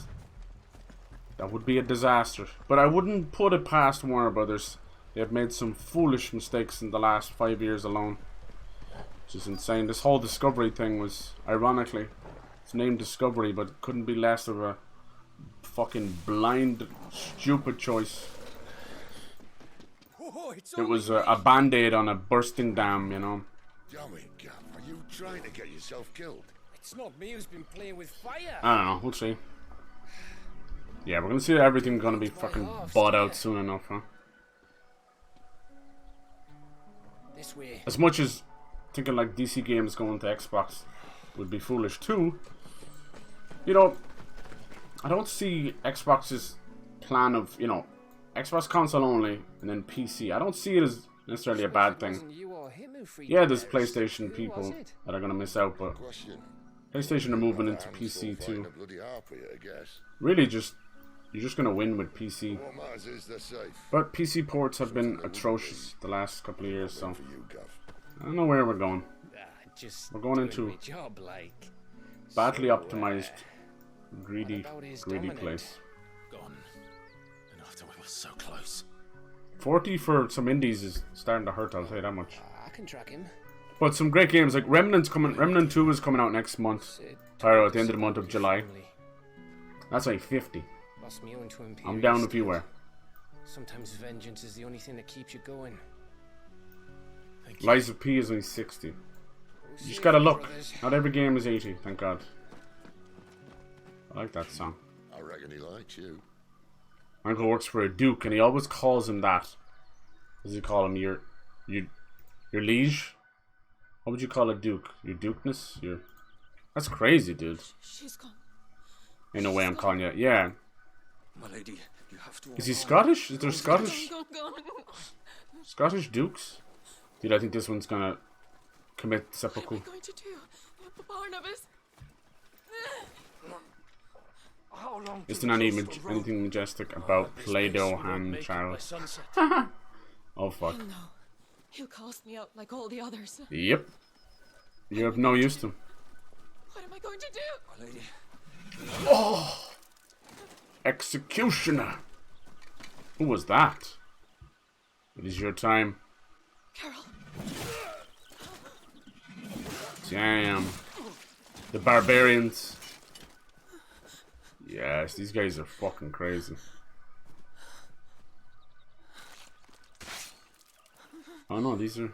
That would be a disaster. But I wouldn't put it past Warner Brothers. They have made some foolish mistakes in the last 5 years alone, which is insane. This whole Discovery thing was, ironically, it's named Discovery, but it couldn't be less of a fucking blind, stupid choice. It was a band-aid on a bursting dam, you know. Damn it, Gav, are you trying to get yourself killed? It's not me who's been playing with fire. I don't know, we'll see. Yeah, we're gonna see everything gonna be fucking bought out soon enough, huh? This way. As much as thinking like DC games going to Xbox would be foolish too, you know, I don't see Xbox's plan of, you know, Xbox console only and then PC. I don't see it as necessarily a bad thing. Yeah, there's PlayStation people that are gonna miss out, but PlayStation are moving into PC too. Really, you're just gonna win with PC. But PC ports have been atrocious the last couple of years, so I don't know where we're going. We're going into badly optimized, greedy place. Gone. And after we were so close. 40 for some indies is starting to hurt, I'll tell you that much. I can track him. But some great games, like Remnant 2 is coming out next month. Tyro, at the end of the month of July. That's like 50. I'm down if you were. Sometimes vengeance is the only thing that keeps you going. Lies of P is only 60. You just gotta look. Not every game is 80, thank God. I like that song. I reckon he likes you. My uncle works for a duke, and he always calls him that. What does he call him? Your liege? What would you call a duke? Your dukeness? That's crazy, dude. She's gone. Ain't no way I'm calling you. Yeah. My lady, you have to. Is he Scottish? Is there Scottish dukes? Dude, I think this one's gonna commit seppuku. What am I going to do? Barnabas. Is there not even anything majestic about Play-Doh hand, Charles? Oh fuck. No. He'll cast me out like all the others. Yep. You have no use to him. What am I going to do? My lady. Oh! Executioner! Who was that? It is your time. Carol. Damn. The barbarians. Yes, these guys are fucking crazy. Oh no, these are...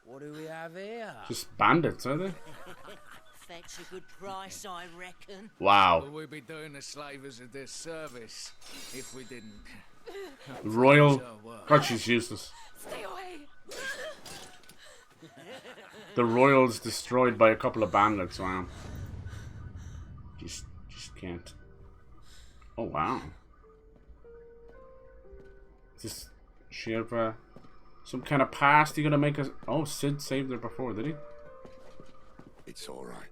What do we have here? Just bandits, are they? Fetch a good price, I reckon. Wow. Well, we'd be doing the slavers a disservice if we didn't. Royal... God, she's useless. Stay away. The Royals destroyed by a couple of bandits, wow. Just can't. Oh wow. Does she have Some kind of past you gonna make us... Oh, Sid saved her before, did he? It's alright.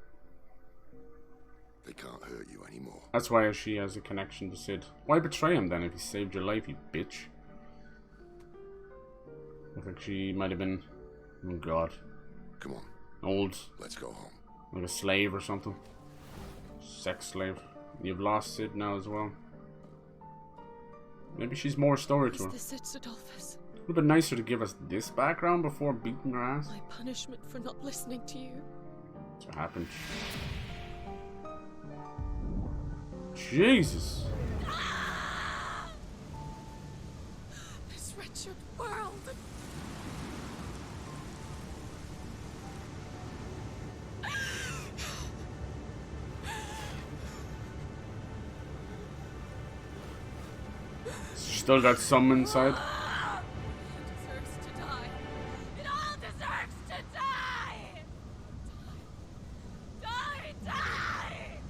They can't hurt you anymore. That's why she has a connection to Sid. Why betray him then if he saved your life, you bitch? I think she might have been... Oh god. Come on. Old. Let's go home. Like a slave or something. Sex slave. You've lost Sid now as well. Maybe she's more story to her. Is this it, Adolphus? Would have been nicer to give us this background before beating her ass. My punishment for not listening to you. That's what happened. Jesus. This wretched world. Still got some inside.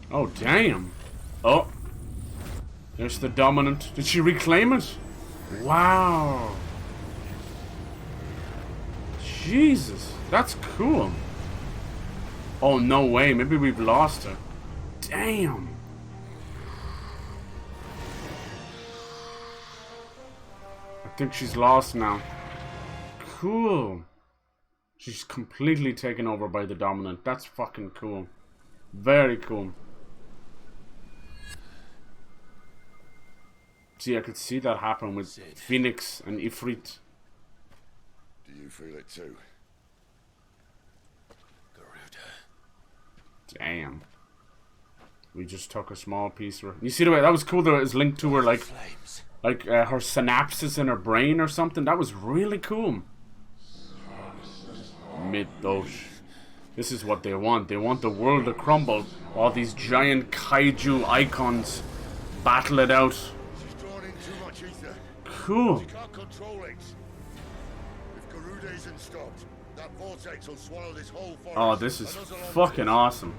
Oh, damn. Oh. There's the dominant. Did she reclaim it? Wow. Jesus. That's cool. Oh, no way. Maybe we've lost her. Damn. I think she's lost now. Cool. She's completely taken over by the dominant. That's fucking cool. Very cool. See, I could see that happen with Phoenix and Ifrit. Do you feel it too? GERUDA. Damn. We just took a small piece of her. You see the way that was cool though, it was linked to her like her synapses in her brain or something. That was really cool. Mythos. This is what they want. They want the world to crumble. All these giant kaiju icons battle it out. Cool. She can't control it. If GERUDA isn't stopped, that vortex will swallow this whole forest. Oh, this is fucking awesome.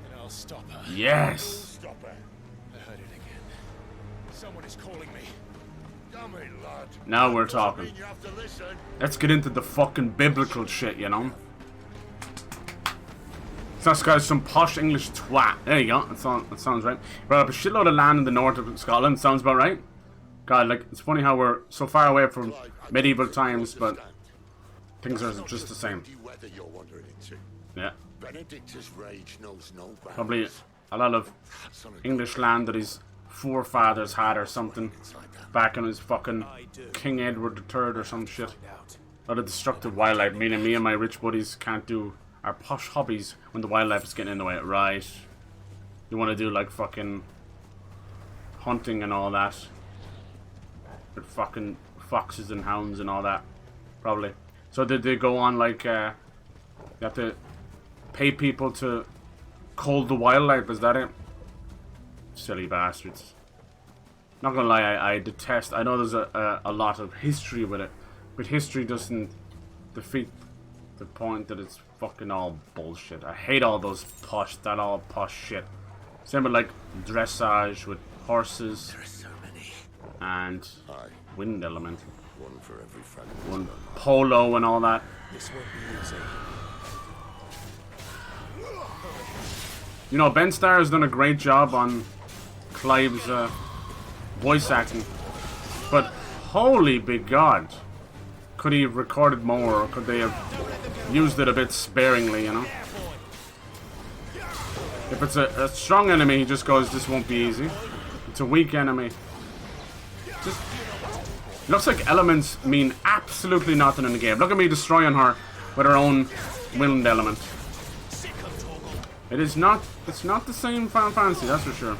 And I'll stop her. Yes. Stop her. I heard it again. Someone is calling me. Damn it, lad. Now we're talking. You have to listen. Let's get into the fucking biblical shit, you know? This guy's some posh English twat. There you go. That sounds right. Brought up a shitload of land in the north of Scotland. Sounds about right. God, like, it's funny how we're so far away from medieval times, but things are just the same. Yeah. Benedictus rage knows no bounds. Probably a lot of English land that his forefathers had or something back in his fucking King Edward III or some shit. A lot of destructive wildlife, meaning me and my rich buddies can't do our posh hobbies when the wildlife is getting in the way. Right. You want to do like fucking hunting and all that. With fucking foxes and hounds and all that. Probably. So did they go on like, you have to pay people to cull the wildlife, is that it? Silly bastards. Not gonna lie, I detest, I know there's a lot of history with it, but history doesn't defeat the point that it's fucking all bullshit. I hate all those posh shit. Same with like dressage with horses. There are so many. And wind elemental. One for every friend. One polo and all that. This won't be easy. You know, Ben Starr has done a great job on Clive's voice acting, but holy big god, could he have recorded more, or could they have used it a bit sparingly, you know? If it's a strong enemy, he just goes, this won't be easy. If it's a weak enemy, just looks like elements mean absolutely nothing in the game. Look at me destroying her with her own wind element. It's not the same Final Fantasy, that's for sure.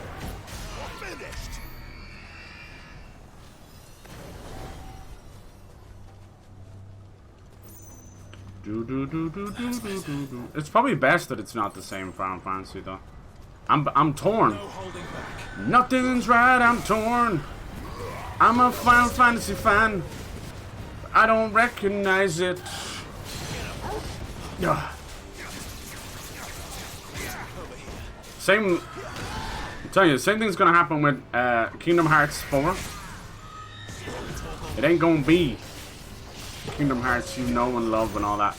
It's probably best that it's not the same Final Fantasy though. I'm torn. Nothing's right, I'm torn. I'm a Final Fantasy fan. I don't recognize it. Same. I'm telling you, the same thing's gonna happen with Kingdom Hearts 4. It ain't gonna be Kingdom Hearts you know and love and all that.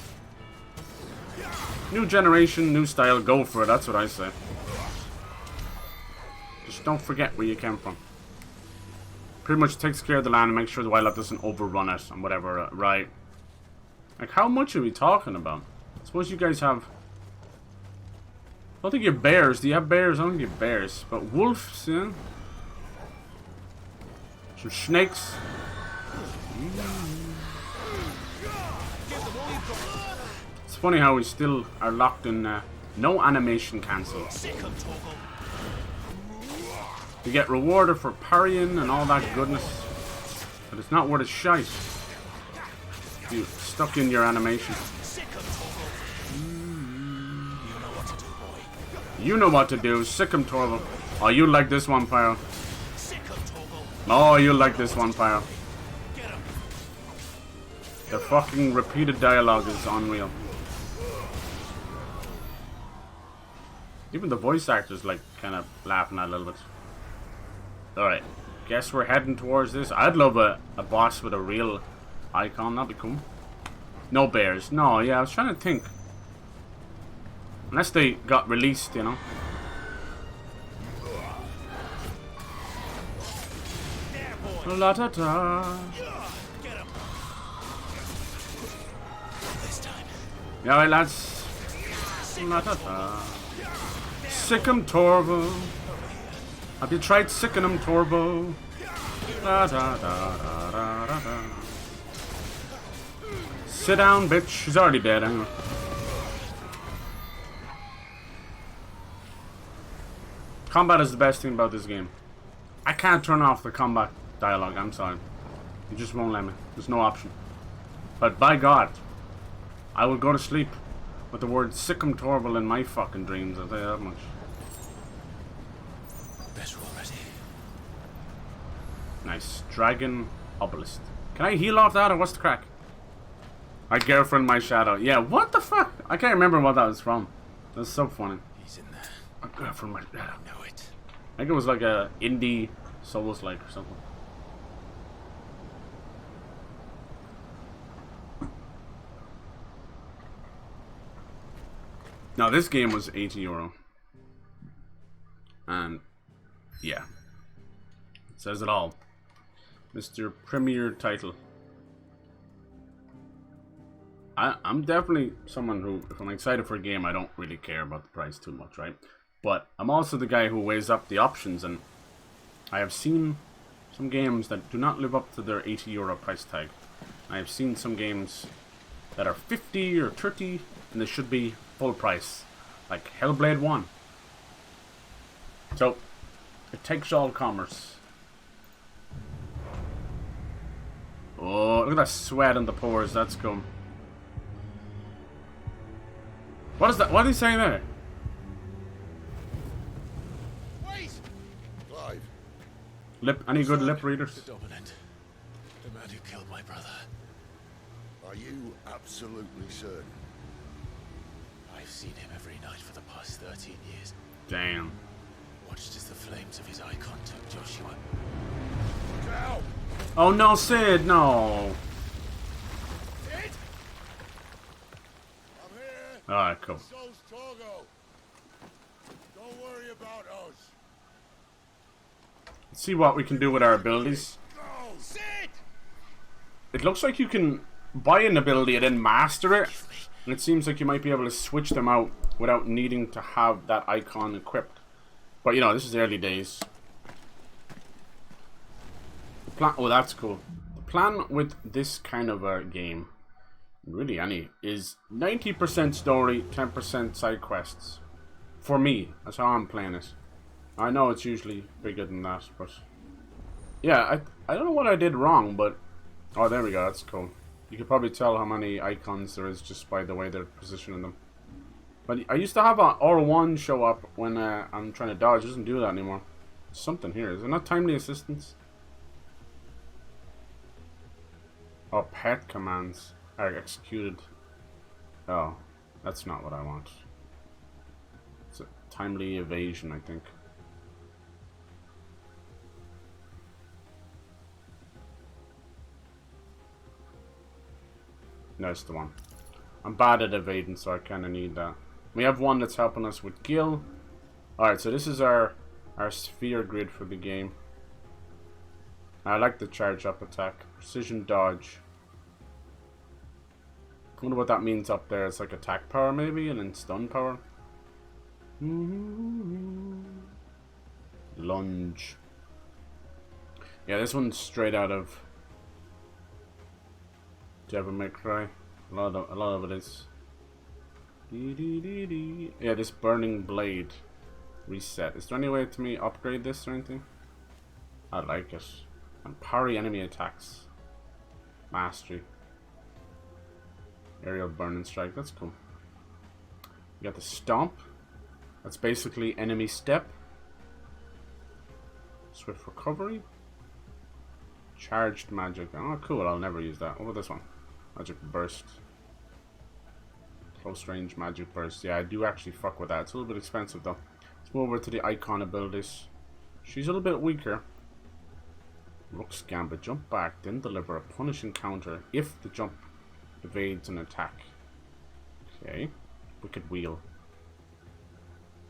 New generation, new style, go for it, that's what I say. Just don't forget where you came from. Pretty much takes care of the land and makes sure the wildlife doesn't overrun it and whatever, right? Like, how much are we talking about? I suppose you guys have... I don't think you have bears. Do you have bears? I don't think you have bears. But wolves, yeah? Some snakes. It's funny how we still are locked in no animation cancel. You get rewarded for parrying and all that goodness. But it's not worth a shite. You stuck in your animation. You know what to do, Sikkim Torval. Oh, you like this one, Pyro. Oh, you like this one, Pyro. The fucking repeated dialogue is unreal. Even the voice actors like kind of laughing at it a little bit. Alright, guess we're heading towards this. I'd love a boss with a real icon, that'd be cool. No bears. No, yeah, I was trying to think. Unless they got released, you know. La da da. Yeah, alright, lads. La da da. Sikkim Torval. Have you tried Sikkim Torval? Da da da da da da da. Sit down, bitch. She's already dead, anyway. Combat is the best thing about this game. I can't turn off the combat dialogue, I'm sorry. You just won't let me. There's no option. But by God, I will go to sleep with the word Sikkim Torval in my fucking dreams, I'll tell you that much. Better already. Nice. Dragon Obelisk. Can I heal off that or what's the crack? My girlfriend, my shadow. Yeah, what the fuck? I can't remember what that was from. That's so funny. He's in there. My girlfriend, my shadow. I know it. I think it was like a indie Souls-like or something. Now this game was €80. And yeah. It says it all. Mr. Premier title. I'm definitely someone who, if I'm excited for a game, I don't really care about the price too much, right? But I'm also the guy who weighs up the options, and I have seen some games that do not live up to their €80 price tag. I have seen some games that are 50 or 30, and they should be full price, like Hellblade 1. So, it takes all commerce. Oh, look at that sweat in the pores, that's cool. What is that? What are you saying there? Wait! Clive. Any good lip readers? The dominant. The man who killed my brother. Are you absolutely certain? I've seen him every night for the past 13 years. Damn. Watched as the flames of his icon took Joshua. Look out! Oh no, Sid, no. Sid? I'm here. Alright, cool. So's Togo. Don't worry about us. Let's see what we can do with our abilities. Go! Sid! It looks like you can buy an ability and then master it. And it seems like you might be able to switch them out without needing to have that icon equipped. But you know, this is early days. The plan, oh, that's cool. The plan with this kind of a game, really any, is 90% story, 10% side quests. For me, that's how I'm playing it. I know it's usually bigger than that, but yeah, I don't know what I did wrong, but oh, there we go. That's cool. You could probably tell how many icons there is just by the way they're positioning them. But I used to have a R1 show up when I'm trying to dodge. It doesn't do that anymore. There's something here. Is it not timely assistance? Oh, pet commands are executed. Oh, that's not what I want. It's a timely evasion, I think. That's the one. I'm bad at evading, so I kind of need that. We have one that's helping us with Gil. Alright, so this is our sphere grid for the game. I like the charge up attack. Precision dodge. I wonder what that means up there. It's like attack power maybe, and then stun power. Lunge. Yeah, this one's straight out of Devil May Cry. A lot of it is. Yeah, this burning blade. Reset. Is there any way to me upgrade this or anything? I like it. And parry enemy attacks. Mastery. Aerial burning strike. That's cool. You got the stomp. That's basically enemy step. Swift recovery. Charged magic. Oh, cool. I'll never use that. What about this one? Magic burst. Close range magic burst. Yeah, I do actually fuck with that. It's a little bit expensive though. Let's move over to the icon abilities. She's a little bit weaker. Rook's Gambit. Jump back, then deliver a punishing counter if the jump evades an attack. Okay. Wicked Wheel.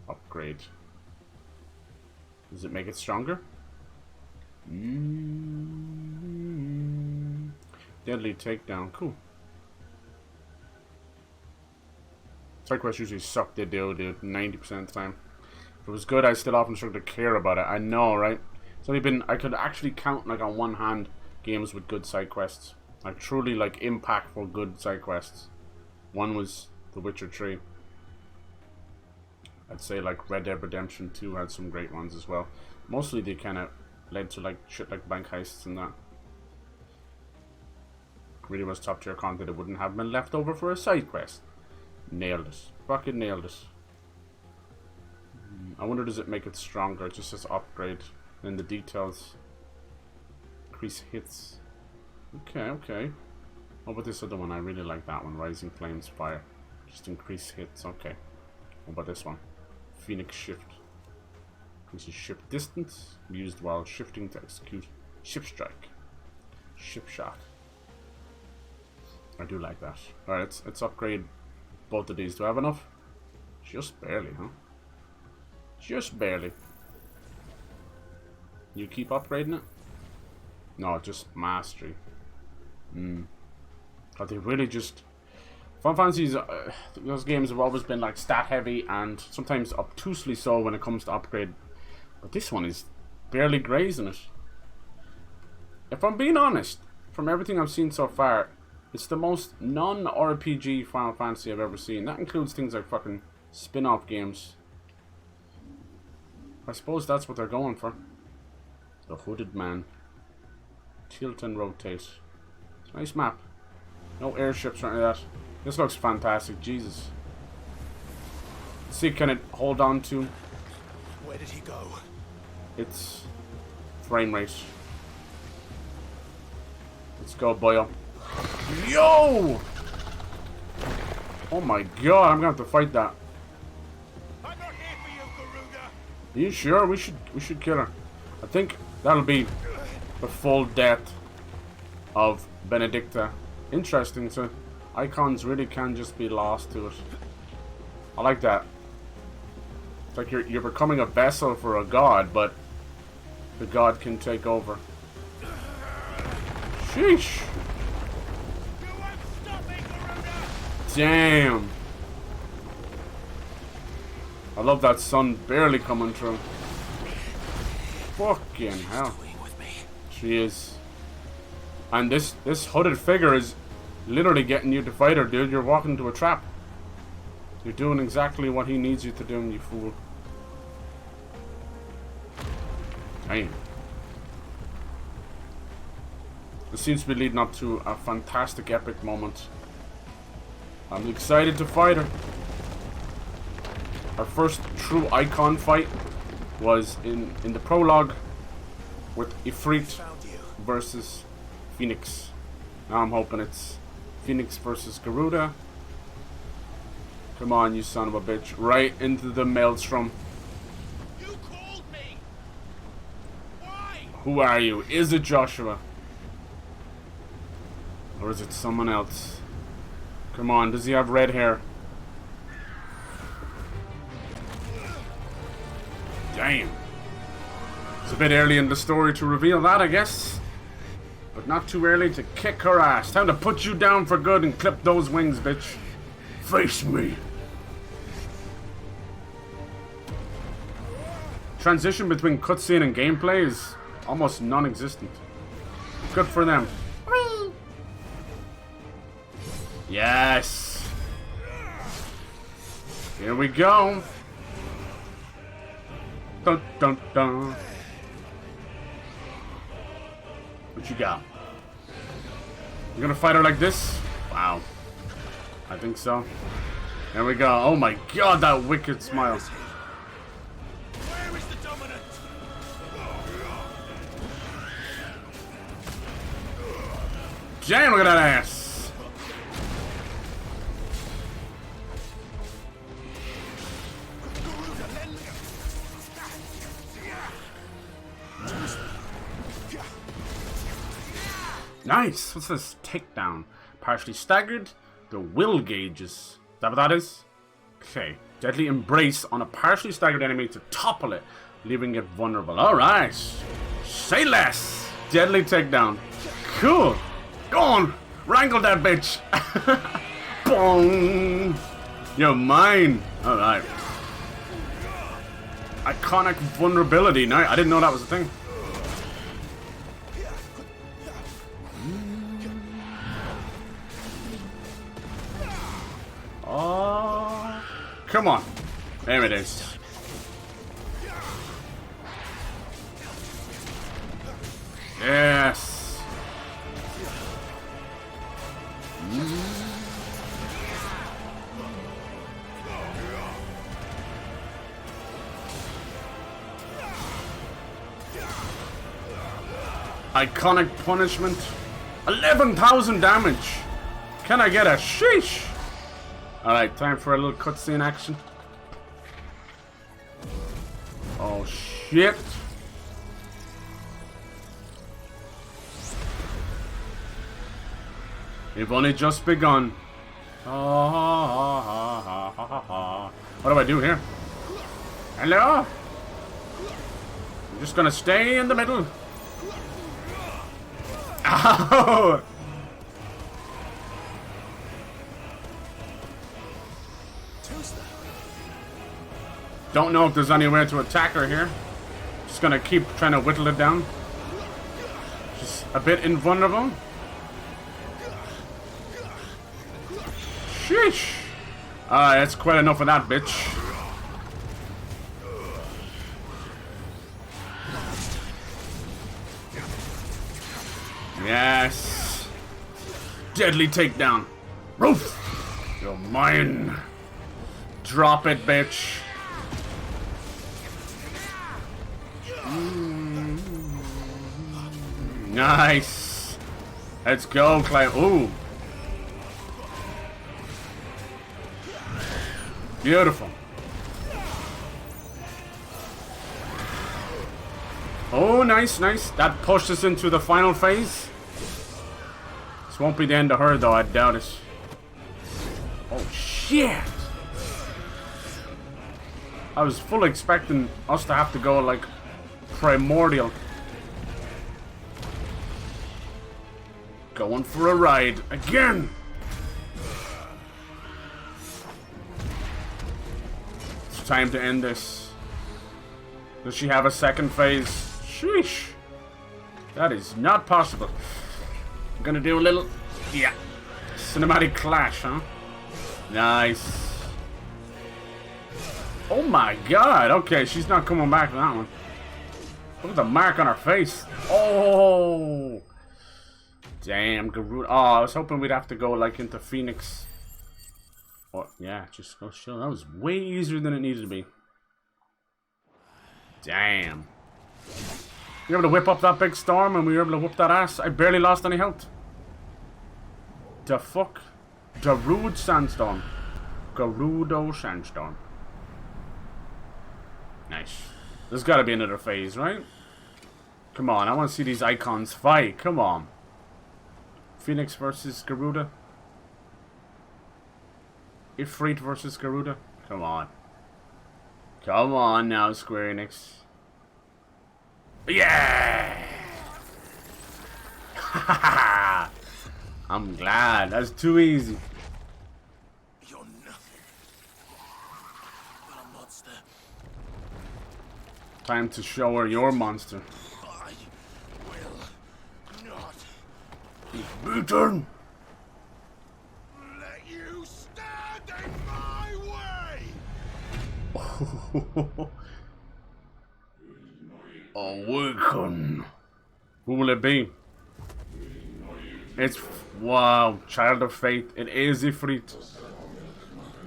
Upgrade. Does it make it stronger? Deadly takedown. Cool. Side quests usually suck they do, dude. 90% of the time. If it was good, I still often struggle to care about it. I know, right? It's only been, I could actually count like on one hand games with good side quests. Like truly like impactful good side quests. One was The Witcher 3. I'd say like Red Dead Redemption 2 had some great ones as well. Mostly they kind of led to like shit like bank heists and that. Really was top tier content that wouldn't have been left over for a side quest. Nailed it. Fucking nailed it. I wonder, does it make it stronger? It just says upgrade. In the details. Increase hits. Okay, okay. What about this other one? I really like that one. Rising Flames Fire. Just increase hits. Okay. What about this one? Phoenix Shift. Increases ship distance. Used while shifting to execute ship strike. Ship shot. I do like that. Alright, let's upgrade both of these. Do I have enough? Just barely, huh? Just barely. You keep upgrading it? No, just mastery. But they really just... Final Fantasy's, those games have always been like stat heavy and sometimes obtusely so when it comes to upgrade. But this one is barely grazing it. If I'm being honest, from everything I've seen so far, it's the most non-RPG Final Fantasy I've ever seen. That includes things like fucking spin-off games. I suppose that's what they're going for. The Hooded Man. Tilt and rotate. Nice map. No airships or anything like that. This looks fantastic. Jesus. Let's see, can it hold on to? Where did he go? It's frame rate. Let's go, boyo. Yo! Oh my god, I'm gonna have to fight that. I'm not here for you, GERUDA. Are you sure? We should kill her. I think that'll be the full death of Benedicta. Interesting, so Eikons really can just be lost to it. I like that. It's like you're becoming a vessel for a god, but the god can take over. Sheesh! Damn! I love that sun barely coming through. Fucking hell. She is. And this hooded figure is literally getting you to fight her, dude. You're walking into a trap. You're doing exactly what he needs you to do, you fool. Damn. This seems to be leading up to a fantastic epic moment. I'm excited to fight her. Our first true Eikon fight was in the prologue with IFRIT versus Phoenix. Now I'm hoping it's Phoenix versus GERUDA. Come on, you son of a bitch. Right into the maelstrom. You called me. Why? Who are you? Is it Joshua? Or is it someone else? Come on, does he have red hair? Damn. It's a bit early in the story to reveal that, I guess. But not too early to kick her ass. Time to put you down for good and clip those wings, bitch. Face me. Transition between cutscene and gameplay is almost non-existent. Good for them. Yes. Here we go. Dun dun dun. What you got? You gonna fight her like this? Wow. I think so. There we go. Oh my god, that wicked smile. Where is the dominant? Damn, look at that ass. Nice. What's this? Takedown. Partially staggered. The will gauges. Is that what that is? Okay. Deadly embrace on a partially staggered enemy to topple it, leaving it vulnerable. Alright. Say less. Deadly takedown. Cool. Go on. Wrangle that bitch. Boom. You're mine. Alright. Iconic vulnerability. Now, I didn't know that was a thing. Oh, come on. There it is. Yes. Iconic punishment. 11,000 damage. Can I get a sheesh? Alright, time for a little cutscene action. Oh shit. We've only just begun. What do I do here? Hello? I'm just gonna stay in the middle. Ow! Don't know if there's anywhere to attack her here. Just gonna keep trying to whittle it down. Just a bit invulnerable. Sheesh. Alright, that's quite enough of that bitch. Yes. Deadly takedown. Roof. You're mine. Drop it, bitch. Nice. Let's go, Clay. Ooh. Beautiful. Oh, nice, nice. That pushed us into the final phase. This won't be the end of her, though. I doubt it. Oh, shit. I was fully expecting us to have to go, like, primordial. Going for a ride. Again. It's time to end this. Does she have a second phase? Sheesh. That is not possible. I'm gonna do a little... Yeah. Cinematic clash, huh? Nice. Oh my god. Okay, she's not coming back from that one. Look at the mark on her face. Oh. Damn, Geruda. Oh, I was hoping we'd have to go, like, into Phoenix. Oh, yeah, just go show. That was way easier than it needed to be. Damn. We were able to whip up that big storm and we were able to whoop that ass. I barely lost any health. The fuck? Geruda Sandstorm. Gerudo Sandstorm. Nice. There's gotta be another phase, right? Come on, I want to see these icons fight. Come on. Phoenix versus Geruda. IFRIT versus GERUDA? Come on. Come on now, Square Enix. Yeah! I'm glad. That's too easy. You're nothing but a monster. Time to show her your monster. I will not be beaten. Let you stand in my way. Awaken. Who will it be? It's wow, Child of Fate. It is IFRIT.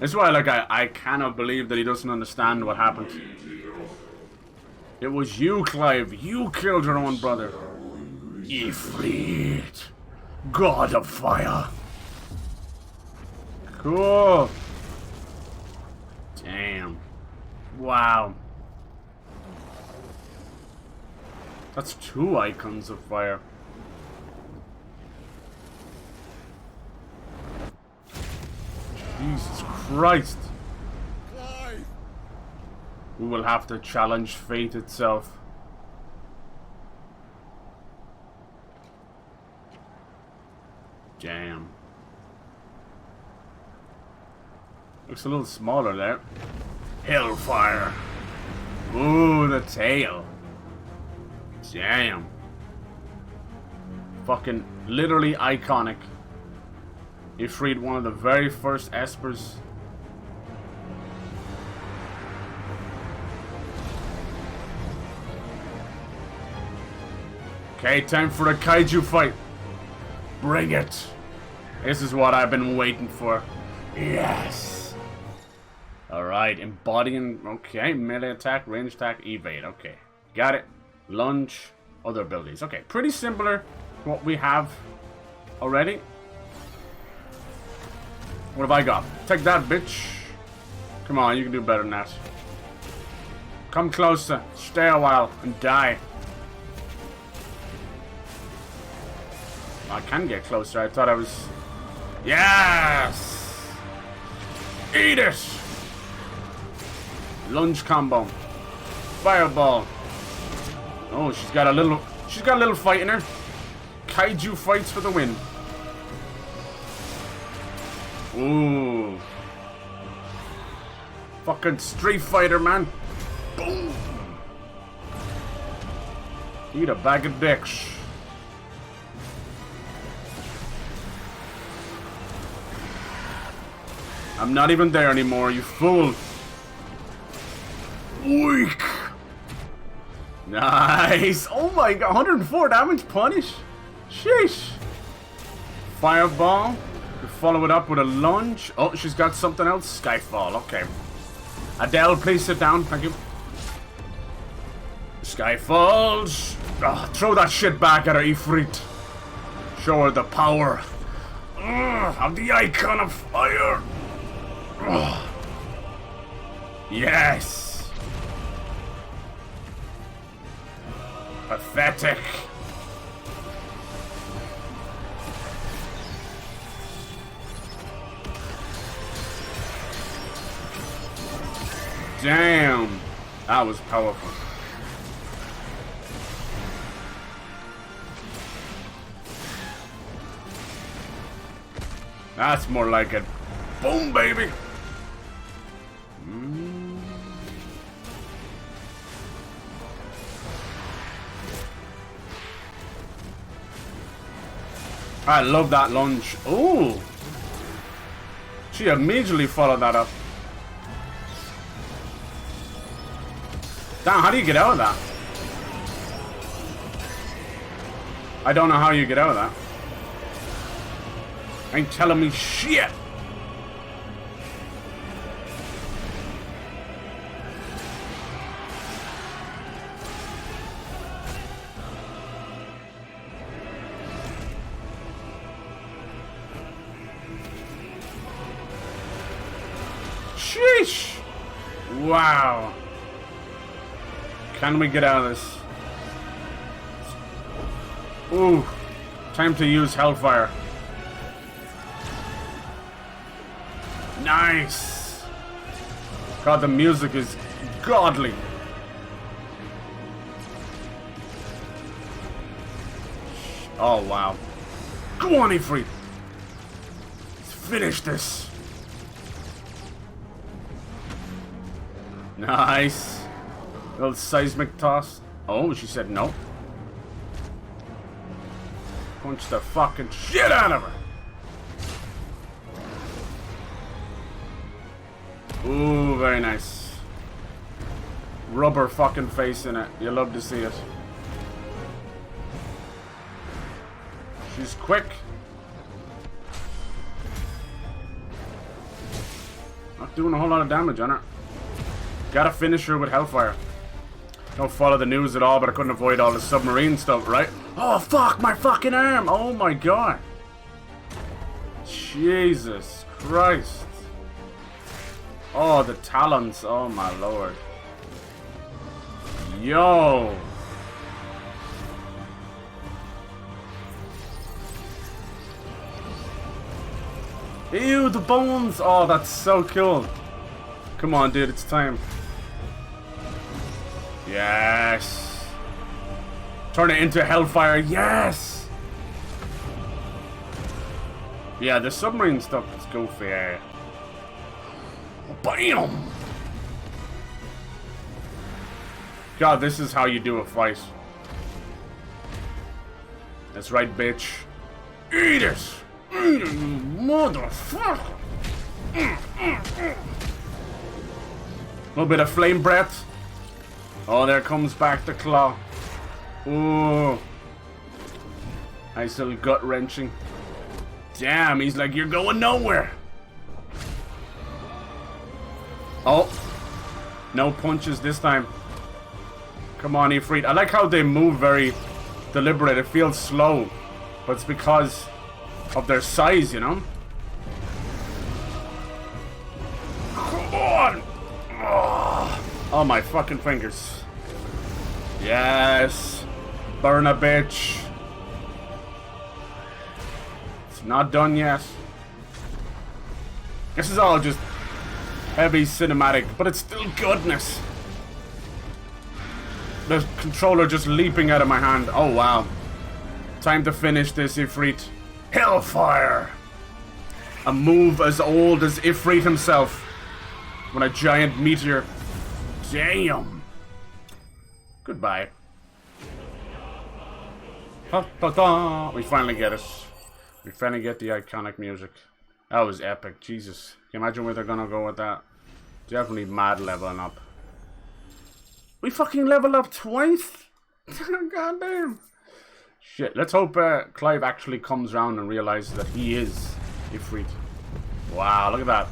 That's why, like, I cannot believe that he doesn't understand what happened. It was you, Clive. You killed your own brother. IFRIT, God of Fire. Cool. Damn. Wow. That's 2 icons of fire. Jesus Christ. Clive. We will have to challenge fate itself. Damn. Looks a little smaller there. Hellfire. Ooh, the tail. Damn. Fucking literally iconic. IFRIT, one of the very first espers. Okay, time for a kaiju fight. Bring it. This is what I've been waiting for. Yes. Alright, embodying. Okay, melee attack, range attack, evade. Okay, got it. Lunge, other abilities. Okay, pretty similar to what we have already. What have I got? Take that, bitch. Come on, you can do better than that. Come closer, stay a while, and die. I can get closer. I thought I was... Yes! Eat it! Lunge combo. Fireball. Oh, she's got a little fight in her. Kaiju fights for the win. Ooh. Fucking Street Fighter, man. Boom. Eat a bag of dicks. I'm not even there anymore, you fool. Weak. Nice. Oh my god, 104 damage punish. Sheesh. Fireball. You follow it up with a lunge. Oh, she's got something else. Skyfall. Okay. Adele, please sit down. Thank you. Skyfalls. Oh, throw that shit back at her, IFRIT. Show her the power of the icon of fire. Yes. Pathetic. Damn. That was powerful. That's more like it. Boom, baby. I love that lunge. Ooh. She immediately followed that up. Damn, how do you get out of that? I don't know how you get out of that. Ain't telling me shit. Sheesh! Wow. Can we get out of this? Ooh. Time to use Hellfire. Nice. God, the music is godly. Oh, wow. Go on, Ifrit. Let's finish this. Nice. Little seismic toss. Oh, she said no. Punch the fucking shit out of her. Ooh, very nice. Rubber fucking face in it. You love to see it. She's quick. Not doing a whole lot of damage on her. Gotta finish her with Hellfire. Don't follow the news at all, but I couldn't avoid all the submarine stuff, right? Oh, fuck, my fucking arm! Oh my god. Jesus Christ. Oh, the talons. Oh my lord. Yo. Ew, the bones. Oh, that's so cool. Come on, dude, it's time. Yes. Turn it into Hellfire. Yes. Yeah, the submarine stuff is goofy. Bam! God, this is how you do a fight. That's right, bitch. Eat it! Eat it, you motherfucker! A little bit of flame breath. Oh, there comes back the claw. Ooh. Nice little gut wrenching. Damn, he's like, you're going nowhere. Oh. No punches this time. Come on, Ifrit. I like how they move very deliberate. It feels slow. But it's because of their size, you know? Come on! Oh, my fucking fingers. Yes. Burn a bitch. It's not done yet. This is all just heavy cinematic, but it's still goodness. The controller just leaping out of my hand. Oh, wow. Time to finish this, Ifrit. Hellfire! A move as old as Ifrit himself. When a giant meteor. Damn. Goodbye. We finally get it. We finally get the iconic music. That was epic. Jesus. Can you imagine where they're gonna go with that? Definitely mad leveling up. We fucking leveled up twice? God damn. Shit. Let's hope Clive actually comes around and realizes that he is Ifrit. Wow, look at that.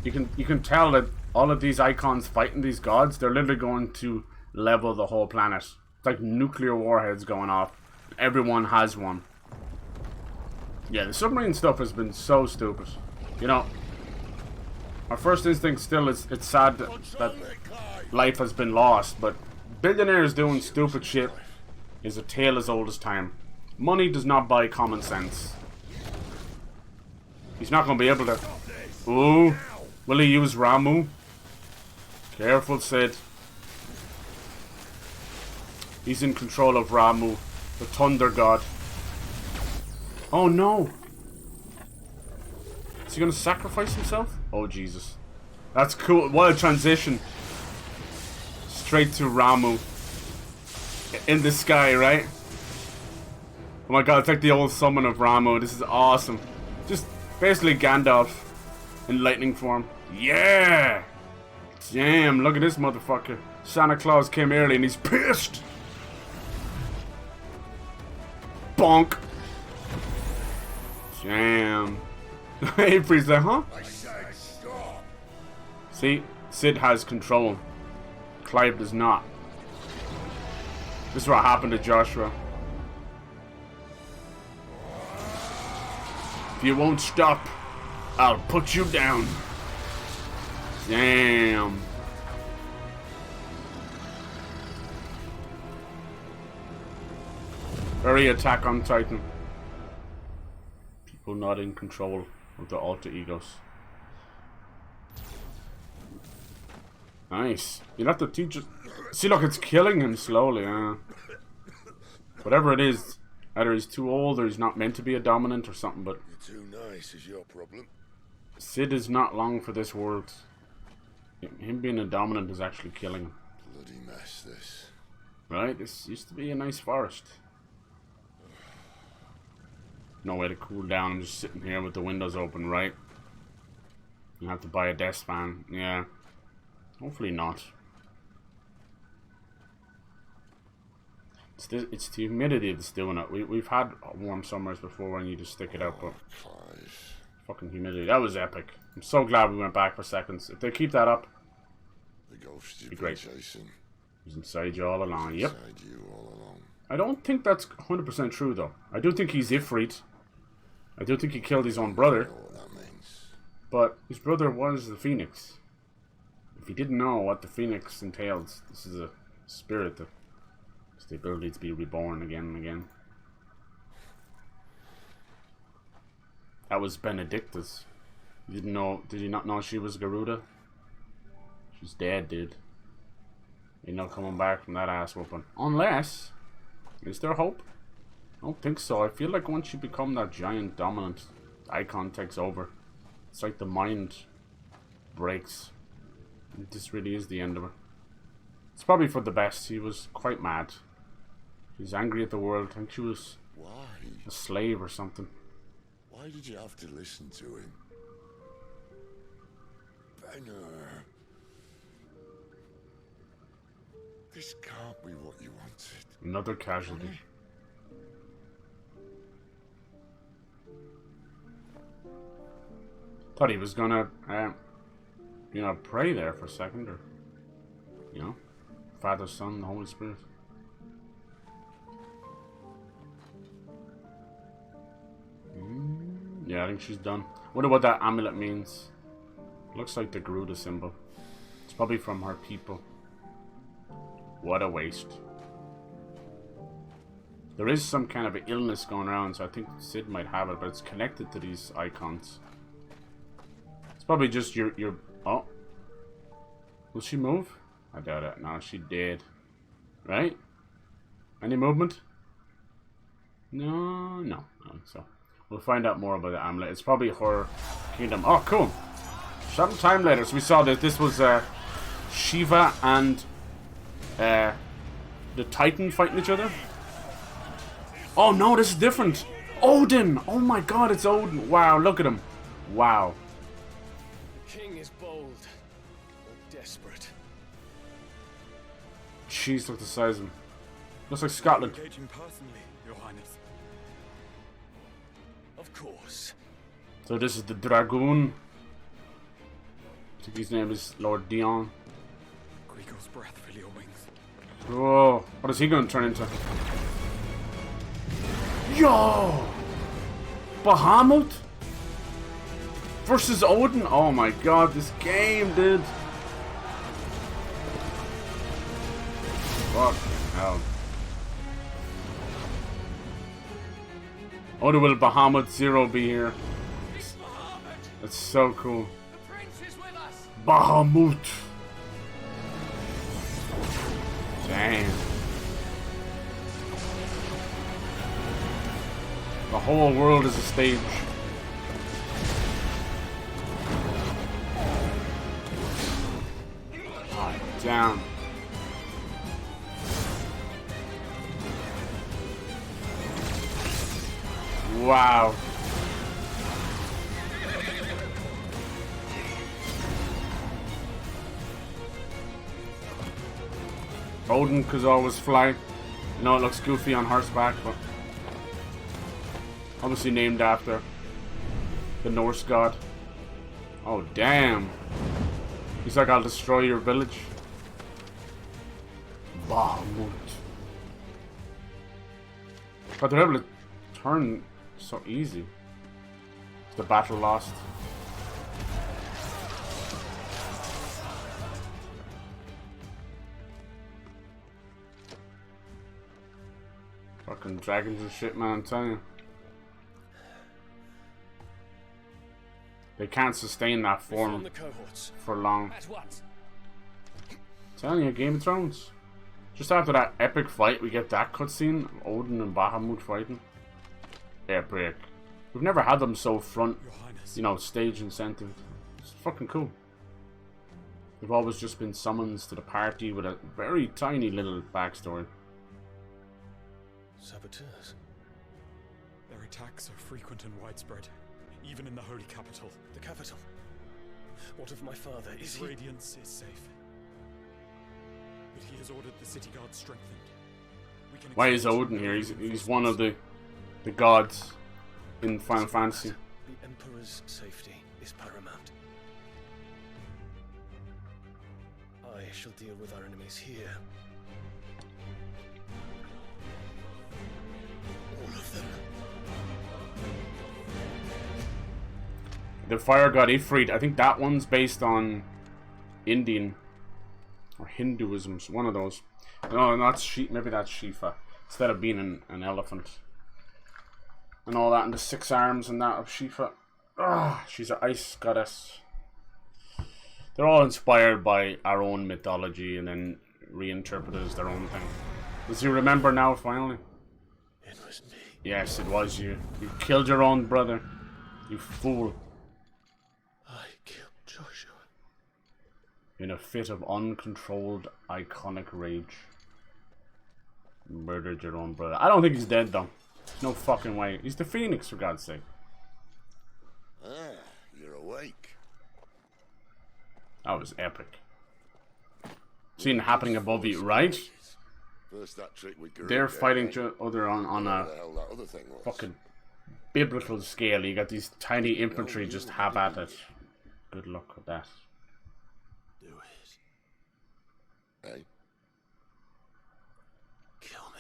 You can tell that all of these icons fighting these gods, they're literally going to level the whole planet. It's like nuclear warheads going off. Everyone has one. Yeah, the submarine stuff has been so stupid. You know, my first instinct still is it's sad that life has been lost, but billionaires doing stupid shit is a tale as old as time. Money does not buy common sense. He's not going to be able to... Ooh. Will he use Ramu? Careful, Sid. He's in control of Ramu, the Thunder God. Oh no! Is he gonna sacrifice himself? Oh Jesus. That's cool. What a transition. Straight to Ramu. In the sky, right? Oh my god, it's like the old summon of Ramu. This is awesome. Just basically Gandalf in lightning form. Yeah! Damn, look at this motherfucker. Santa Claus came early and he's pissed! Bonk! Damn. Avery's like, huh? See? Sid has control. Clive does not. This is what happened to Joshua. If you won't stop, I'll put you down. Damn. Very Attack on Titan. People not in control of the alter egos. Nice. You'll have to teach us. See, look, it's killing him slowly. Whatever it is, either he's too old or he's not meant to be a dominant or something. But you're too nice is your problem. Sid is not long for this world. Him being a dominant is actually killing him. Bloody mess, this. Right? This used to be a nice forest. No way to cool down. I'm just sitting here with the windows open, right? You have to buy a desk fan. Yeah. Hopefully not. It's the humidity that's doing it. We've had warm summers before when you just stick it out, but fucking humidity. That was epic. I'm so glad we went back for seconds. If they keep that up, the ghost you've be great. been chasing. He's inside you all along. Yep. Inside you all along. I don't think that's 100% true though. I do think he's IFRIT. I do think he killed his own brother. I know what that means. But his brother was the Phoenix. If you didn't know what the Phoenix entails, this is a spirit that has the ability to be reborn again and again. That was Benedictus. You didn't know? Did you not know she was GERUDA? She's dead, dude. Ain't no coming back from that ass whooping. Unless, is there hope? I don't think so. I feel like once you become that giant dominant, Eikon takes over. It's like the mind breaks. This really is the end of her. It's probably for the best. She was quite mad. She's angry at the world. I think she was a slave or something. Why did you have to listen to him? Banner. This can't be what you wanted. Another casualty. Thought he was gonna, you know, pray there for a second, or, you know, Father, Son, the Holy Spirit. Yeah, I think she's done. Wonder what that amulet means. Looks like the GERUDA symbol. It's probably from her people. What a waste. There is some kind of an illness going around, so I think Sid might have it, but it's connected to these icons. It's probably just your oh. Will she move? I doubt it. No, she did. Right? Any movement? No, I don't think so. We'll find out more about the amulet. It's probably her kingdom. Oh, cool. Sometime later, so we saw that this was Shiva and the Titan fighting each other. Oh no, this is different. Odin! Oh my god, it's Odin. Wow, look at him. Wow. The king is bold, or desperate. Jeez, look at the size of him. Looks like Scotland. Engaging personally, Your Highness. Of course. So this is the Dragoon. I think his name is Lord Dion. Grigor's breath fill your wings. Whoa, what is he going to turn into? Yo! Bahamut? Versus Odin? Oh my god, this game, dude. Fuck hell. Odin will Bahamut Zero be here. That's so cool. The prince is with us. Bahamut. Damn. The whole world is a stage. Oh, damn. Wow. Odin could always fly. You know, it looks goofy on horseback, but obviously named after the Norse god. Oh, damn. He's like, I'll destroy your village. Bahamut. But they're able to turn so easy. Is the battle lost? Fucking dragons and shit, man, I'm telling you. they can't sustain that form for long. Telling you, Game of Thrones. Just after that epic fight, we get that cutscene of Odin and Bahamut fighting. Epic. We've never had them so front, you know, stage incentive. It's fucking cool. They've always just been summons to the party with a very tiny little backstory. Saboteurs. Their attacks are frequent and widespread, even in the holy capital. The capital? What of my father? His radiance is safe. But he has ordered the city guard strengthened. Why is Odin here? He's one of the gods in Final Fantasy. The Emperor's safety is paramount. I shall deal with our enemies here. All of them. The fire god IFRIT, I think that one's based on Indian or Hinduism, one of those. No, not maybe that's Shiva, instead of being an elephant. And all that, and the 6 arms and that of Shiva. Ah, she's an ice goddess. They're all inspired by our own mythology and then reinterpreted as their own thing. Does you remember now, finally? It was me. Yes, it was you. You killed your own brother. You fool. I killed Joshua. In a fit of uncontrolled, iconic rage. Murdered your own brother. I don't think he's dead, though. There's no fucking way. He's the Phoenix, for God's sake. Ah, you're awake. That was epic. Seeing it happening above you, right? First that trick with GERUDA, they're fighting each other on a fucking biblical scale. You got these tiny infantry just have at it. Good luck with that. Do it. Hey. Kill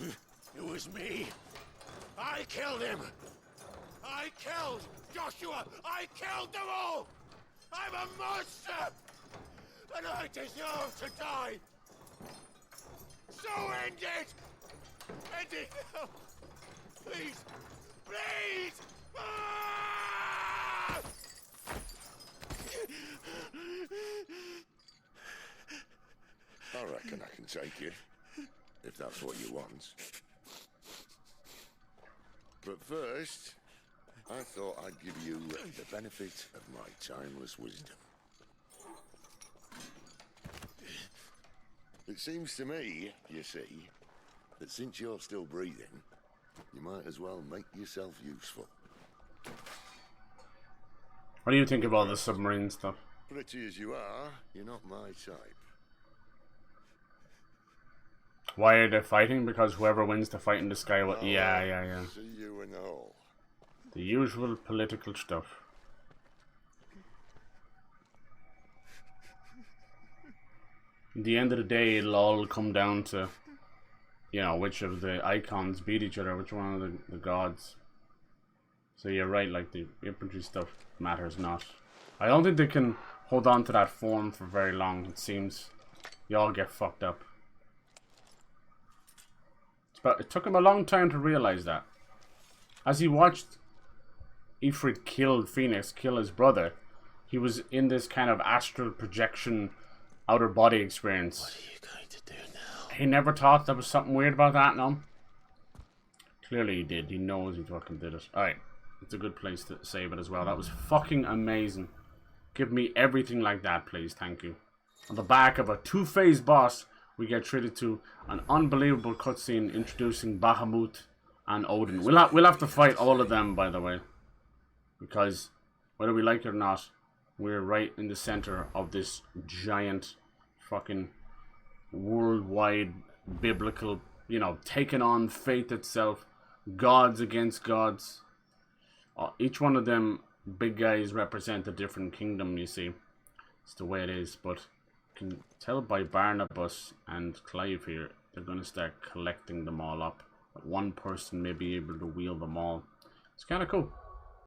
me. It was me. I killed him. I killed Joshua. I killed them all. I'm a monster. And I deserve to die. So end it. End it now. Please. Please. Ah! I reckon I can take it, if that's what you want. But first, I thought I'd give you the benefit of my timeless wisdom. It seems to me, you see, that since you're still breathing, you might as well make yourself useful. What do you think about the submarine stuff? Pretty as you are, you're not my type. Why are they fighting? Because whoever wins the fight in the sky will... Yeah. See you in the hole. The usual political stuff. At the end of the day, it'll all come down to, you know, which of the Eikons beat each other, which one of the gods. So you're right, like, the infantry stuff matters not. I don't think they can hold on to that form for very long, it seems. You all get fucked up. But it took him a long time to realize that. As he watched IFRIT kill Phoenix, kill his brother, he was in this kind of astral projection, outer body experience. What are you going to do now? He never thought there was something weird about that, no? Clearly he did. He knows he fucking did it. Alright, it's a good place to save it as well. That was fucking amazing. Give me everything like that, please. Thank you. On the back of a two-phase boss, we get treated to an unbelievable cutscene introducing Bahamut and Odin. We'll have to fight all of them, by the way. Because, whether we like it or not, we're right in the center of this giant fucking worldwide biblical, you know, taking on fate itself. Gods against gods. Each one of them big guys represent a different kingdom, you see. It's the way it is, but you can tell by Barnabas and Clive here, they're going to start collecting them all up. But one person may be able to wield them all. It's kind of cool.